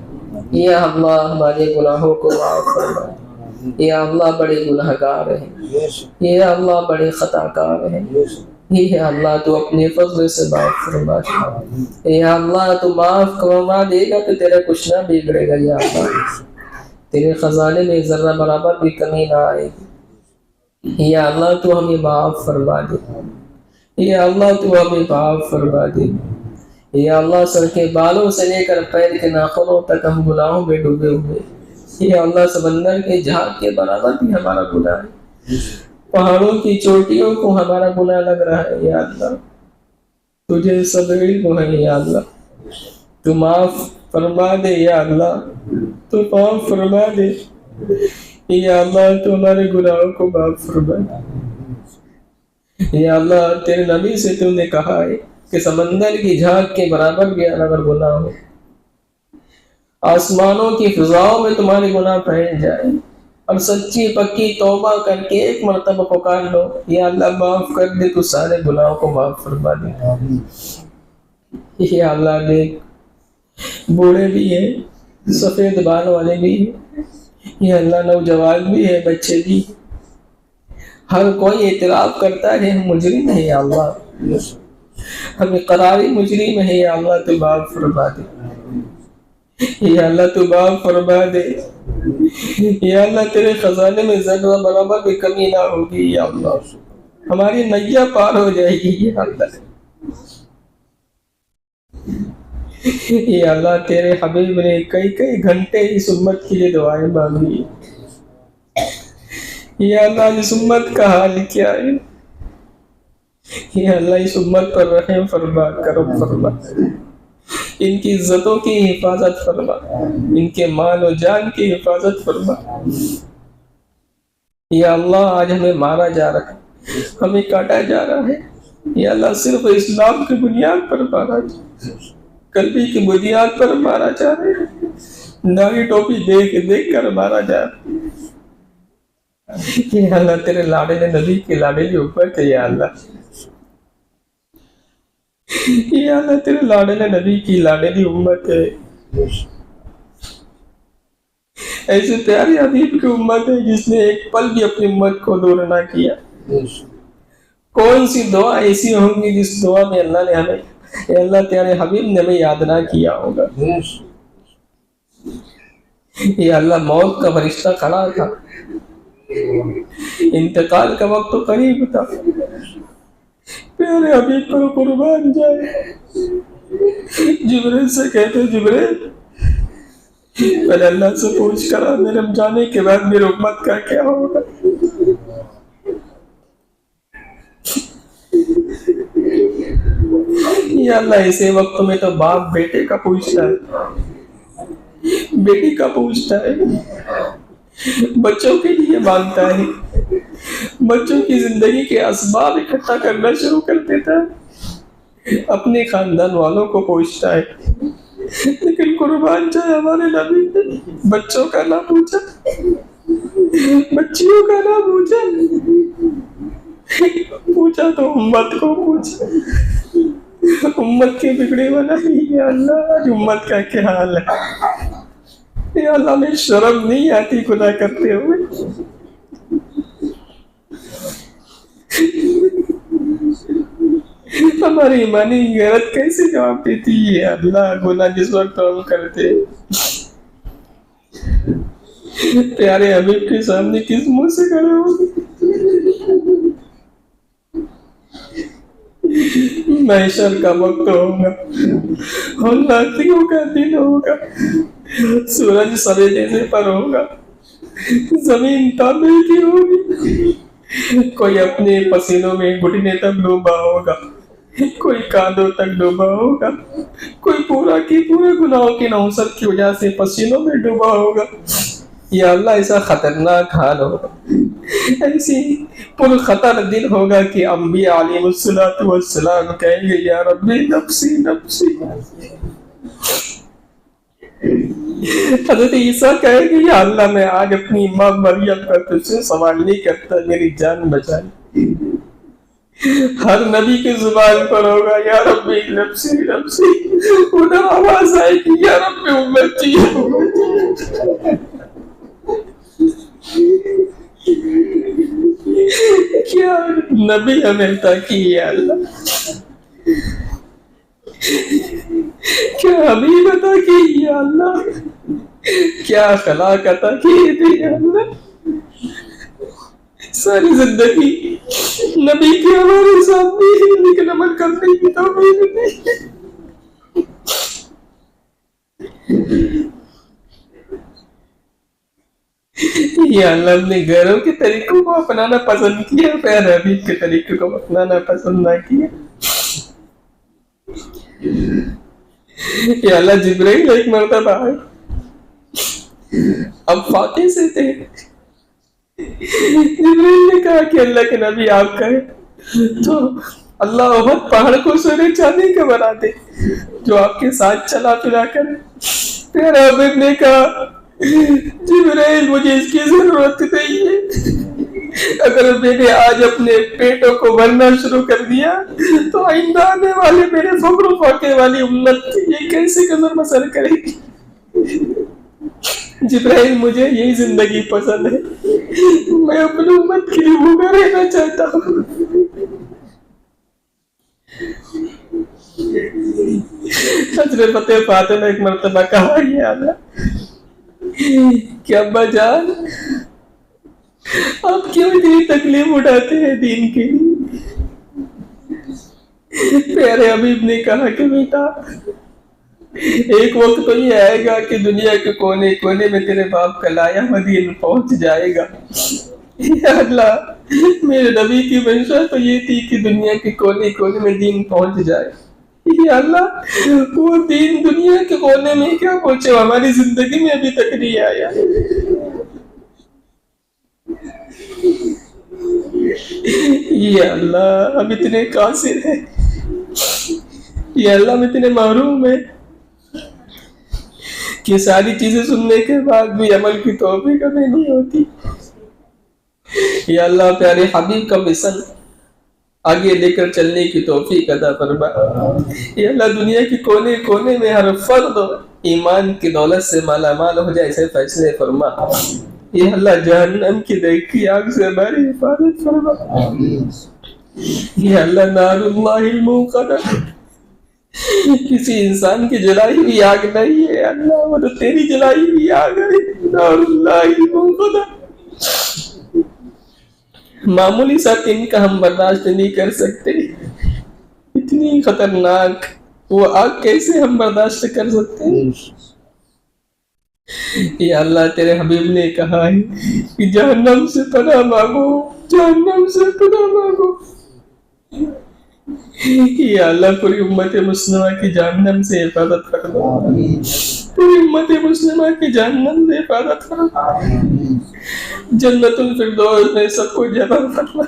یا اللہ ہمارے گناہوں کو معاف فرما دے۔ یا اللہ بڑے گنہگار ہیں، یا اللہ بڑے خطا کار ہیں، یا اللہ تو اپنے فضل سے معاف فرما دے، یا اللہ تو معاف فرما دے گا تو تیرا کچھ نہ بگڑے گا۔ یا اللہ تیرے خزانے میں ذرہ برابر بھی کمی نہ آئے گی۔ یا اللہ تو ہمیں معاف فرما دے، یا اللہ تو ہمیں معاف فرما دے۔ یا اللہ سر کے بالوں سے لے کر پیر کے ناخنوں تک ہم گناہوں میں ڈوبے ہوئے۔ یا اللہ سمندر کے جھاگ کے برابر بھی ہمارا گناہ ہے، پہاڑوں کی چوٹیوں کو ہمارا گناہ لگ رہا ہے۔ یا اللہ تجھے سب علم ہے، یا اللہ تو معاف فرما دے، یا اللہ تو معاف فرما دے، یا اللہ تو ہمارے گناہوں کو معاف فرما دے۔ یا اللہ تیرے نبی سے تو نے کہا ہے کہ سمندر کی جھاگ کے برابر بھی اگر گناہ ہو، آسمانوں کی فضاؤں میں تمہارے گناہ پھیل جائے، اور سچی پکی توبہ کر کے ایک مرتبہ پکار لو، یا اللہ معاف کر دے تو سارے گناہوں کو معاف فرما دے۔ یا اللہ دیکھ بوڑھے بھی ہیں، سفید بال والے بھی ہیں، یا اللہ نوجوان بھی ہے، بچے بھی، ہر کوئی اعتراف کرتا ہے ہم مجرم ہیں۔ یا اللہ ہمیں قراری مجرم ہے، یا اللہ تو معاف فرما دے، یا اللہ تو معاف فرما دے۔ یا اللہ تیرے خزانے میں ذرہ برابر بھی کمی نہ ہوگی، یا اللہ ہماری نیا پار ہو جائے گی۔ یا اللہ یا اللہ تیرے حبیب نے کئی کئی گھنٹے اس امت کے لیے دعائیں مانگی، یا اللہ اس امت کا حال کیا ہے؟ یا اللہ اس امت پر رحم فرما، کرم فرما، ان کی عزتوں کی حفاظت فرما، ان کے مال و جان کی حفاظت فرما۔ یا اللہ آج ہمیں مارا جا رہا ہے، ہمیں کاٹا جا رہا ہے، یا اللہ صرف اسلام کی بنیاد پر مارا جا رہا ہے، قلبی کی بنیاد پر مارا جا رہا ہے، داڑھی ٹوپی دیکھ دیکھ کر مارا جا رہا ہے۔ یا اللہ تیرے لاڈلے نبی کے لاڈلی اوپر ہے، یا اللہ یا اللہ تیرے لاڈلے نبی کی لاڈلی امت ہے، ایسے پیارے حبیب کی امت ہے جس نے ایک پل بھی اپنی امت کو دور نہ کیا۔ کون سی دعا ایسی ہوگی جس دعا میں اللہ نے ہمیں، اے اللہ تیرے حبیب نے ہمیں یاد نہ کیا ہوگا۔ یا اللہ موت کا فرشتہ کھڑا تھا، انتقال کا وقت تو قریب تھا، پیارے حبیب پر قربان جائے، جبریل سے کہتے جبریل پہلے اللہ سے پوچھ کر میرے جانے کے بعد میری امت کا کیا ہوگا۔ یا اللہ ایسے وقت میں تو باپ بیٹے کا پوچھتا ہے، بیٹی کا پوچھتا ہے، بچوں کے لیے مانگتا ہے، بچوں کی زندگی کے اسباب اکٹھا کرنا شروع کر دیتا ہے، اپنے خاندان والوں کو پوچھتا ہے، لیکن قربان جائے ہمارے نبی نے بچوں کا نہ پوچھا، بچیوں کا نہ پوچھا، پوچھا تو امت کو پوچھا، امت کے بگڑے والا ہی۔ یا اللہ آج امت کا کیا حال ہے؟ یا اللہ میں شرم نہیں آتی گناہ کرتے ہوئے؟ ہماری ایمانی غیرت کیسے جواب دیتی ہے؟ اللہ گناہ جس وقت ہم کرتے پیارے حبیب کے سامنے کس منہ سے کھڑے ہوگے؟ محشر کا وقت ہوگا اور ناطقوں کا دن ہوگا، سورج سویرے سے پر ہوگا، زمین تابے کی ہوگی، کوئی اپنے پسینوں میں گھٹنے تک ڈوبا ہوگا، کوئی کاندھوں تک ڈوبا ہوگا، کوئی پورا کی پورے گناہوں کی نوسط کی وجہ سے پسینوں میں ڈوبا ہوگا۔ یا اللہ ایسا خطرناک حال ہوگا، ایسی پر خطر دن ہوگا کہ انبیاء علیہ السلام کہیں گے یا ربی نفسی نفسی، حضرت عیسیٰ کہے کہ یا اللہ میں آج اپنی ماں مریم کا تجھ سے سوال نہیں کرتا، میری جان بچا لے۔ ہر نبی کی زبان پر ہوگا یا ربی نفسی نفسی، ادھر آواز آئے گی یا رب امتی امتی۔ کیا نبی ہمیں عطا کی یا اللہ، کیا حبیب عطا کی یا اللہ، کیا اخلاق عطا کی تھی یا اللہ۔ ساری زندگی نبی کی ہمارے سامنے ہی، لیکن عمل کرنے کی توفیق نہیں۔ یا اللہ اپنے گھروں کے طریقوں کو اپنانا پسند کیا، پیارے حبیب کے طریقوں کو اپنانا پسند نہ کیا۔ یا اللہ جبرائیل ایک مرتبہ آئے، اب فاتح سے تھے، جبرائیل نے کہا کہ اللہ کے نبی آپ کہیں تو اللہ احد پہاڑ کو سونے چاندی کا بنا دے جو آپ کے ساتھ چلا پھرا کرے۔ پیارے حبیب نے کہا جبرائیل مجھے اس کی ضرورت نہیں ہے، اگر میں نے آج اپنے پیٹوں کو بھرنا شروع کر دیا تو آئندہ آنے والے میرے فقر و فاقے والی امت یہ کیسے گزر بسر کرے گی۔ جبرائیل مجھے یہی زندگی پسند ہے، میں اپنی امت کے لیے بھوکا رہنا چاہتا ہوں۔ حضرت فتح فاتح نے ایک مرتبہ کہا یا اللہ کہ ابا جان آپ کیوں اتنی تکلیف اٹھاتے ہیں دین کے لیے؟ پیارے حبیب نے کہا کہ بیٹا ایک وقت تو یہ آئے گا کہ دنیا کے کونے کونے میں تیرے باپ کا لایا مدین پہنچ جائے گا۔ یا اللہ میرے نبی کی منشا تو یہ تھی کہ دنیا کے کونے کونے میں دین پہنچ جائے۔ یا اللہ وہ دین دنیا کے کونے میں کیا پہنچے، ہماری زندگی میں ابھی تک نہیں آیا۔ یا اللہ ہم اتنے قاصر ہیں، یا اللہ ہم اتنے محروم ہیں کہ ساری چیزیں سننے کے بعد بھی عمل کی توفیق ہمیں نہیں ہوتی۔ یا اللہ پیارے حبیب کا مشن آگے لے کر چلنے کی توفیق عطا فرما۔ یا اللہ دنیا کے کونے کونے میں ہر فرد ایمان کی دولت سے مالا مال ہو جائے، ایسے فیصلے فرما۔ یا اللہ جہنم کی دیکھی آگ سے ہماری حفاظت فرما۔ یا اللہ نار اللہ الموقدہ، کسی انسان کی جلائی ہوئی آگ نہیں ہے اللہ، وہ تو تیری جلائی ہوئی آگ ہے، نار اللہ الموقدہ۔ معمولی سا ان کا ہم برداشت نہیں کر سکتے، اتنی خطرناک وہ آگ کیسے ہم برداشت کر سکتے ہیں۔ یا اللہ تیرے حبیب نے کہا ہے کہ جہنم سے پناہ مانگو، جہنم سے پناہ مانگو۔ یا اللہ پوری امت مسلمہ کی جہنم سے حفاظت فرما، پوری امت مسلمہ کی جہنم سے حفاظت فرما، جنت الفردوس میں سب کو جمع فرما،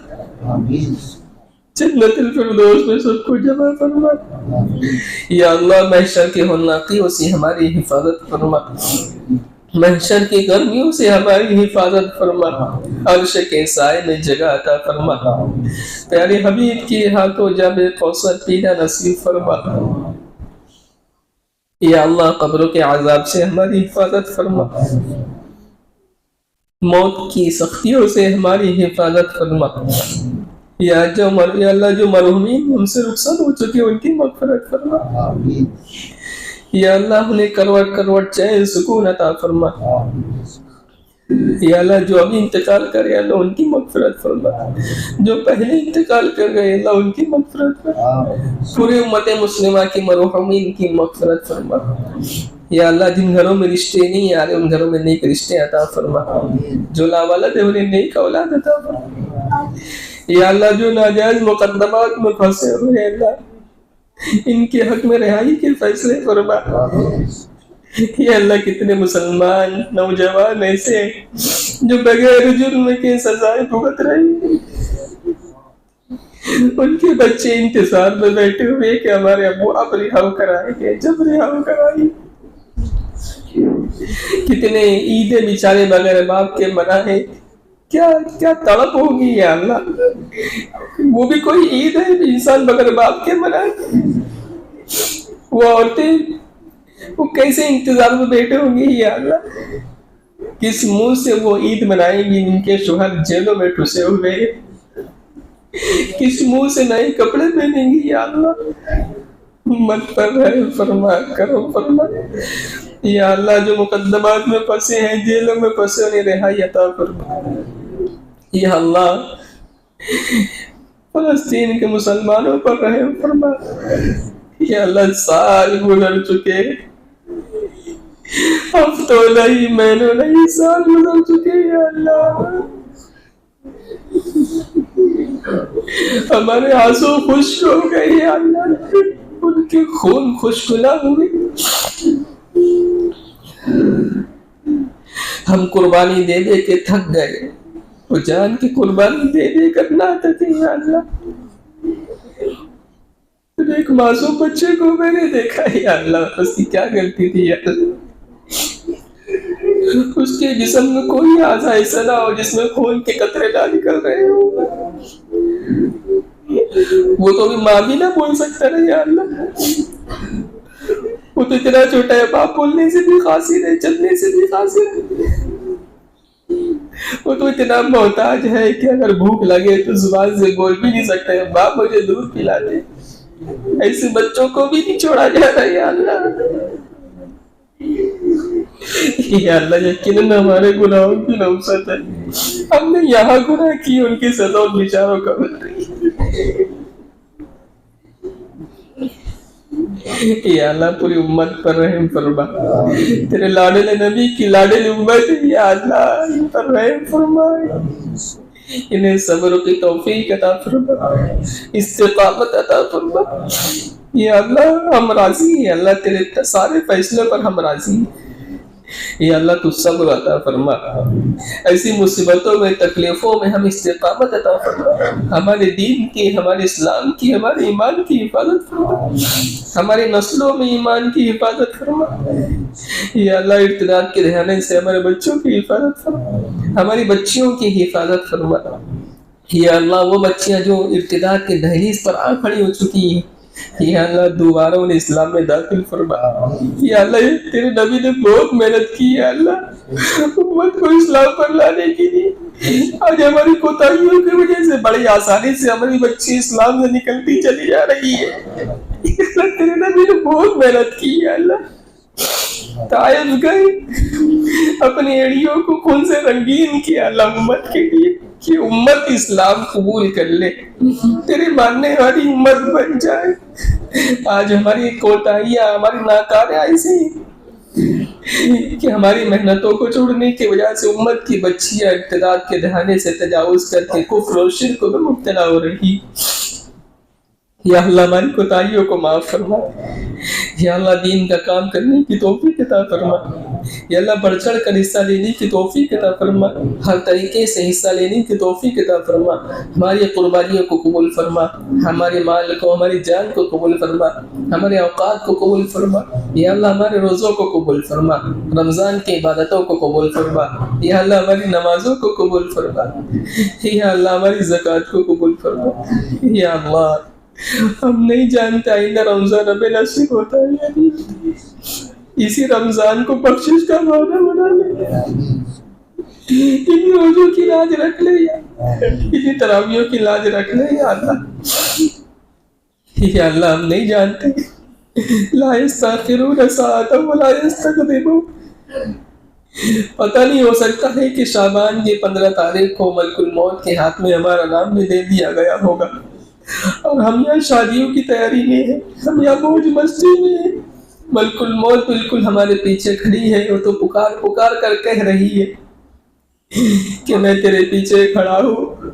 جنت الفردوس میں سب کو جمع فرما۔ یا اللہ محشر کے ہولناکیوں سے ہماری حفاظت فرما، محشر کی گرمیوں سے ہماری حفاظت فرما، عرش کے سائے میں جگہ عطا فرما، پیارے حبیب کی ہاتھوں جام کوثر پینا نصیب فرما۔ یا اللہ قبروں کے عذاب سے ہماری حفاظت فرما، موت کی سختیوں سے ہماری حفاظت فرما۔ یا اللہ جو مرحومین ہم سے رخصت ہو چکے ان کی مغفرت فرما۔ یا اللہ انہیں کروٹ کروٹ چین سکون عطا فرما۔ یا اللہ جو ابھی انتقال کرے اللہ ان کی مغفرت فرما، جو پہلے انتقال کر گئے اللہ ان کی مغفرت فرما، پوری امت مسلمہ کی مرحومین کی مغفرت فرما۔ یا اللہ جن گھروں میں رشتے نہیں آ رہے ان گھروں میں نیک رشتے عطا فرما، جو لاوالد ہے انہیں نیک اولاد عطا فرما۔ یا اللہ جو ناجائز مقدمات میں پھنسے ہوئے اللہ ان کے حق میں رہائی کے فیصلے فرما۔ یا اللہ کتنے مسلمان نوجوان ایسے جو بغیر جرم کے سزائیں بھگت رہے ہیں، ان کے بچے انتظار میں بیٹھے ہوئے کہ ہمارے ابو اب رہا کر آئیں گے، جب رہا کر آئیں کتنے عیدیں بیچارے بغیر باپ کے منائے، کیا کیا تڑپ ہوگی یا اللہ، وہ بھی کوئی عید ہے انسان بغیر باپ کے منائے، وہ عورتیں وہ کیسے انتظار میں بیٹھے ہوں گی یا اللہ، کس منہ سے وہ عید منائیں گی جن کے شوہر جیلوں میں ٹھسے ہوئے، کس منہ سے نئے کپڑے پہنیں گی یا اللہ، مت پر رحم فرما، کرم فرما یا اللہ، جو مقدمات میں پھنسے ہیں، جیلوں میں پھنسے، انہیں رہائی عطا فرما یا اللہ، فلسطین کے مسلمانوں پر رحم فرما یا اللہ، سال گزر چکے، ہفتوں نہیں، مہینوں نہیں، سال گزر چکے یا اللہ، ہمارے آنسو خشک ہو گئے یا اللہ، ان کے خون خشک نہ ہوئے، ہم قربانی دے دے کے تھک گئے، وہ جان کی قربانی دے دے کر نہ تھکے یا اللہ، ایک معصوم بچے کو میں نے دیکھا یا اللہ، اس کی کیا غلطی تھی یا اللہ، اس کے جسم میں کوئی اعضاء ایسا نہ ہو جس میں خون کے قطرے نہ نکل رہے ہو، وہ تو بھی ماں بھی نہ بول سکتا نا یا اللہ، وہ تو اتنا چھوٹا ہے، باپ بولنے سے بھی قاصر ہے، چلنے سے بھی قاصر ہے، وہ تو اتنا محتاج ہے کہ اگر بھوک لگے تو زبان سے بول بھی نہیں سکتا ہے، باپ مجھے دودھ پلا دے، ایسے بچوں کو بھی نہیں چھوڑا جا رہا یا اللہ، یا اللہ، یقیناً ہمارے گناہوں کی نوسط ہے، ہم نے یہاں گناہ کی، ان کی سزا ان بیچاروں کا مل رہی ہے یا اللہ، پوری امت پر رحم فرما، تیرے لاڈلے نبی کی لاڈلی امت ہے یا اللہ، ان پر رحم فرما، انہیں صبر کی توفیق عطا فرما، استقامت عطا فرما یا اللہ، ہم راضی ہیں اللہ، تیرے سارے فیصلے پر ہم راضی ہیں یا اللہ، تو صبر عطا فرما، ایسی مصیبتوں میں، تکلیفوں میں ہم استقامت عطا فرما، ہمارے دین کی، ہمارے اسلام کی، ہمارے ایمان کی حفاظت فرما، ہماری نسلوں میں ایمان کی حفاظت فرما یا اللہ، ارتداد کے دھیانے سے ہمارے بچوں کی حفاظت فرما، ہماری بچیوں کی حفاظت فرما یا اللہ، وہ بچیاں جو ارتداد کے دہلیز پر آ کھڑی ہو چکی ہیں یا اللہ، دوبارہ انہیں اسلام میں داخل فرما یا اللہ، تیرے نبی نے بہت محنت کی یا اللہ، امت کو اسلام پر لانے کے لیے، آج ہماری کوتاہیوں کی وجہ سے بڑی آسانی سے ہماری بچی اسلام سے نکلتی چلی جا رہی ہے، تیرے نبی نے بہت محنت کی یا اللہ، طائف گئے، اپنی ایڑیوں کو خون سے رنگین کیا اللہ امت کے لیے کہ امت اسلام قبول کر لے، تیرے ماننے والی امت بن جائے، آج ہماری کوتاہیاں، ہماری ناکاریاں ایسی کہ ہماری محنتوں کو چھوڑنے کی وجہ سے امت کی بچیاں ارتداد کے دہانے سے تجاوز کر کے کفر و شرک میں مبتلا ہو رہی یا اللہ، ہماری کوتاہیوں کو معاف فرما یا اللہ، دین کا کام کرنے کی توفیق عطا فرما یا اللہ، بڑھ چڑھ کر حصہ لینے کی توفیق عطا فرما، ہر طریقے سے حصہ لینے کی توفیق عطا فرما، ہماری قربانیوں کو قبول فرما، ہمارے مال کو، ہماری جان کو قبول فرما، ہمارے اوقات کو قبول فرما یا اللہ، ہمارے روزوں کو قبول فرما، رمضان کی عبادتوں کو قبول فرما یا اللہ، ہماری نمازوں کو قبول فرما یا اللہ، ہماری زکوٰۃ کو قبول فرما یا اللہ، ہم نہیں جانتے آئندہ رمضان ہمیں نصیب ہوتا ہے یا نہیں ہوتا، اسی رمضان کو بخشش کا مہینہ بنا لے، انہی روزوں کی لاج رکھ لے یا انہی تراویحوں کی لاج رکھ لے یا اللہ، ہم نہیں جانتے، لا یستاخرون ساعۃ ولا یستقدمون، پتہ نہیں، ہو سکتا ہے کہ شعبان کی 15 تاریخ کو ملک الموت کے ہاتھ میں ہمارا نام بھی دے دیا گیا ہوگا، اور ہم یہاں شادیوں کی تیاری میں ہیں، ہم یہاں موج مستی میں ہیں، ملک الموت بالکل ہمارے پیچھے کھڑی ہے، وہ تو پکار پکار کر کہہ رہی ہے کہ میں تیرے پیچھے کھڑا ہوں،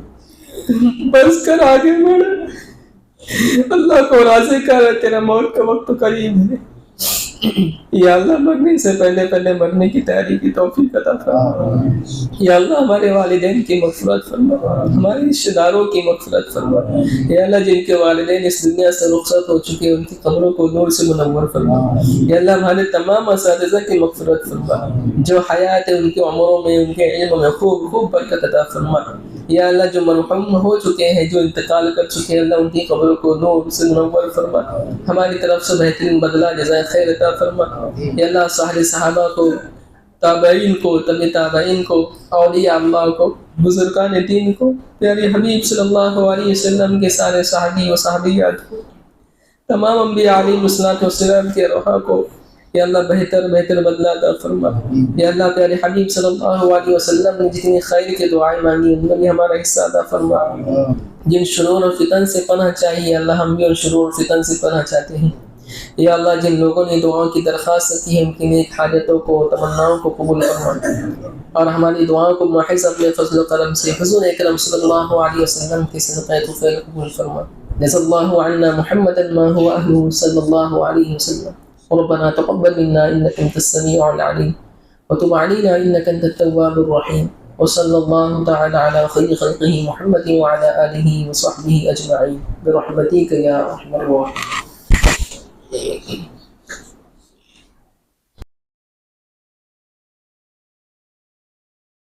بس کر آگے بڑھ، اللہ کو راضی کر، تیرا موت کا وقت قریب ہے یا اللہ مرنے سے پہلے پہلے مرنے کی تیاری کی توفیق عطا فرما. یا اللہ ہمارے والدین کی مغفرت فرما, ہمارے رشتہ داروں کی مغفرت فرما. یا اللہ جن کے والدین اس دنیا سے رخصت ہو چکے ان کی قبروں کو نور سے منور فرما. یا اللہ ہمارے تمام اساتذہ کی مغفرت فرما, جو حیات ہے ان کی عمروں میں ان کے علم میں خوب خوب برکت عطا فرما. یا اللہ جو مرحوم ہو چکے ہیں, جو انتقال کر چکے ہیں, اللہ ان کی قبروں کو نور سے منور فرما. ہماری طرف سے بہترین بدلہ جزائے خیر عطا فرما. یا اللہ سارے صحابہ کو, تابعین کو, تبع تابعین کو, اولیاء اللہ کو, بزرگان دین کو, پیارے حبیب صلی اللہ علیہ وسلم کے سارے صحابی و صحابیات کو, تمام انبیاء علیہ السلام کے روحا کو یا اللہ بہتر بہتر بدلہ عطا فرما. یا اللہ پیارے حبیب صلی اللہ علیہ وسلم نے جتنی خیر کی دعائیں مانگی ان میں ہمارا حصہ عطا فرما. جن شرور اور فتن سے پناہ چاہیے اللہ ہم بھی ان شرور اور فتن سے پناہ چاہتے ہیں. یا اللہ جن لوگوں نے دعاؤں کی درخواست کی ہے ان کی نیک حاجتوں کو تمناؤں کو قبول فرما اور ہماری دعاؤں کو محض اپنے فضل و کرم سے حضور اکرم صلی اللہ علیہ وسلم کے صدقہ طفیل قبول فرما. جزا اللہ عنا محمدا ما هو اهله صلی اللہ علیہ وسلم. ربنا تقبل منا انك انت السميع العليم وتب علينا انك انت التواب الرحيم. وصلى الله تعالى على خير خلقه محمد وعلى آله وصحبه أجمعين برحمتك يا أرحم الراحمين.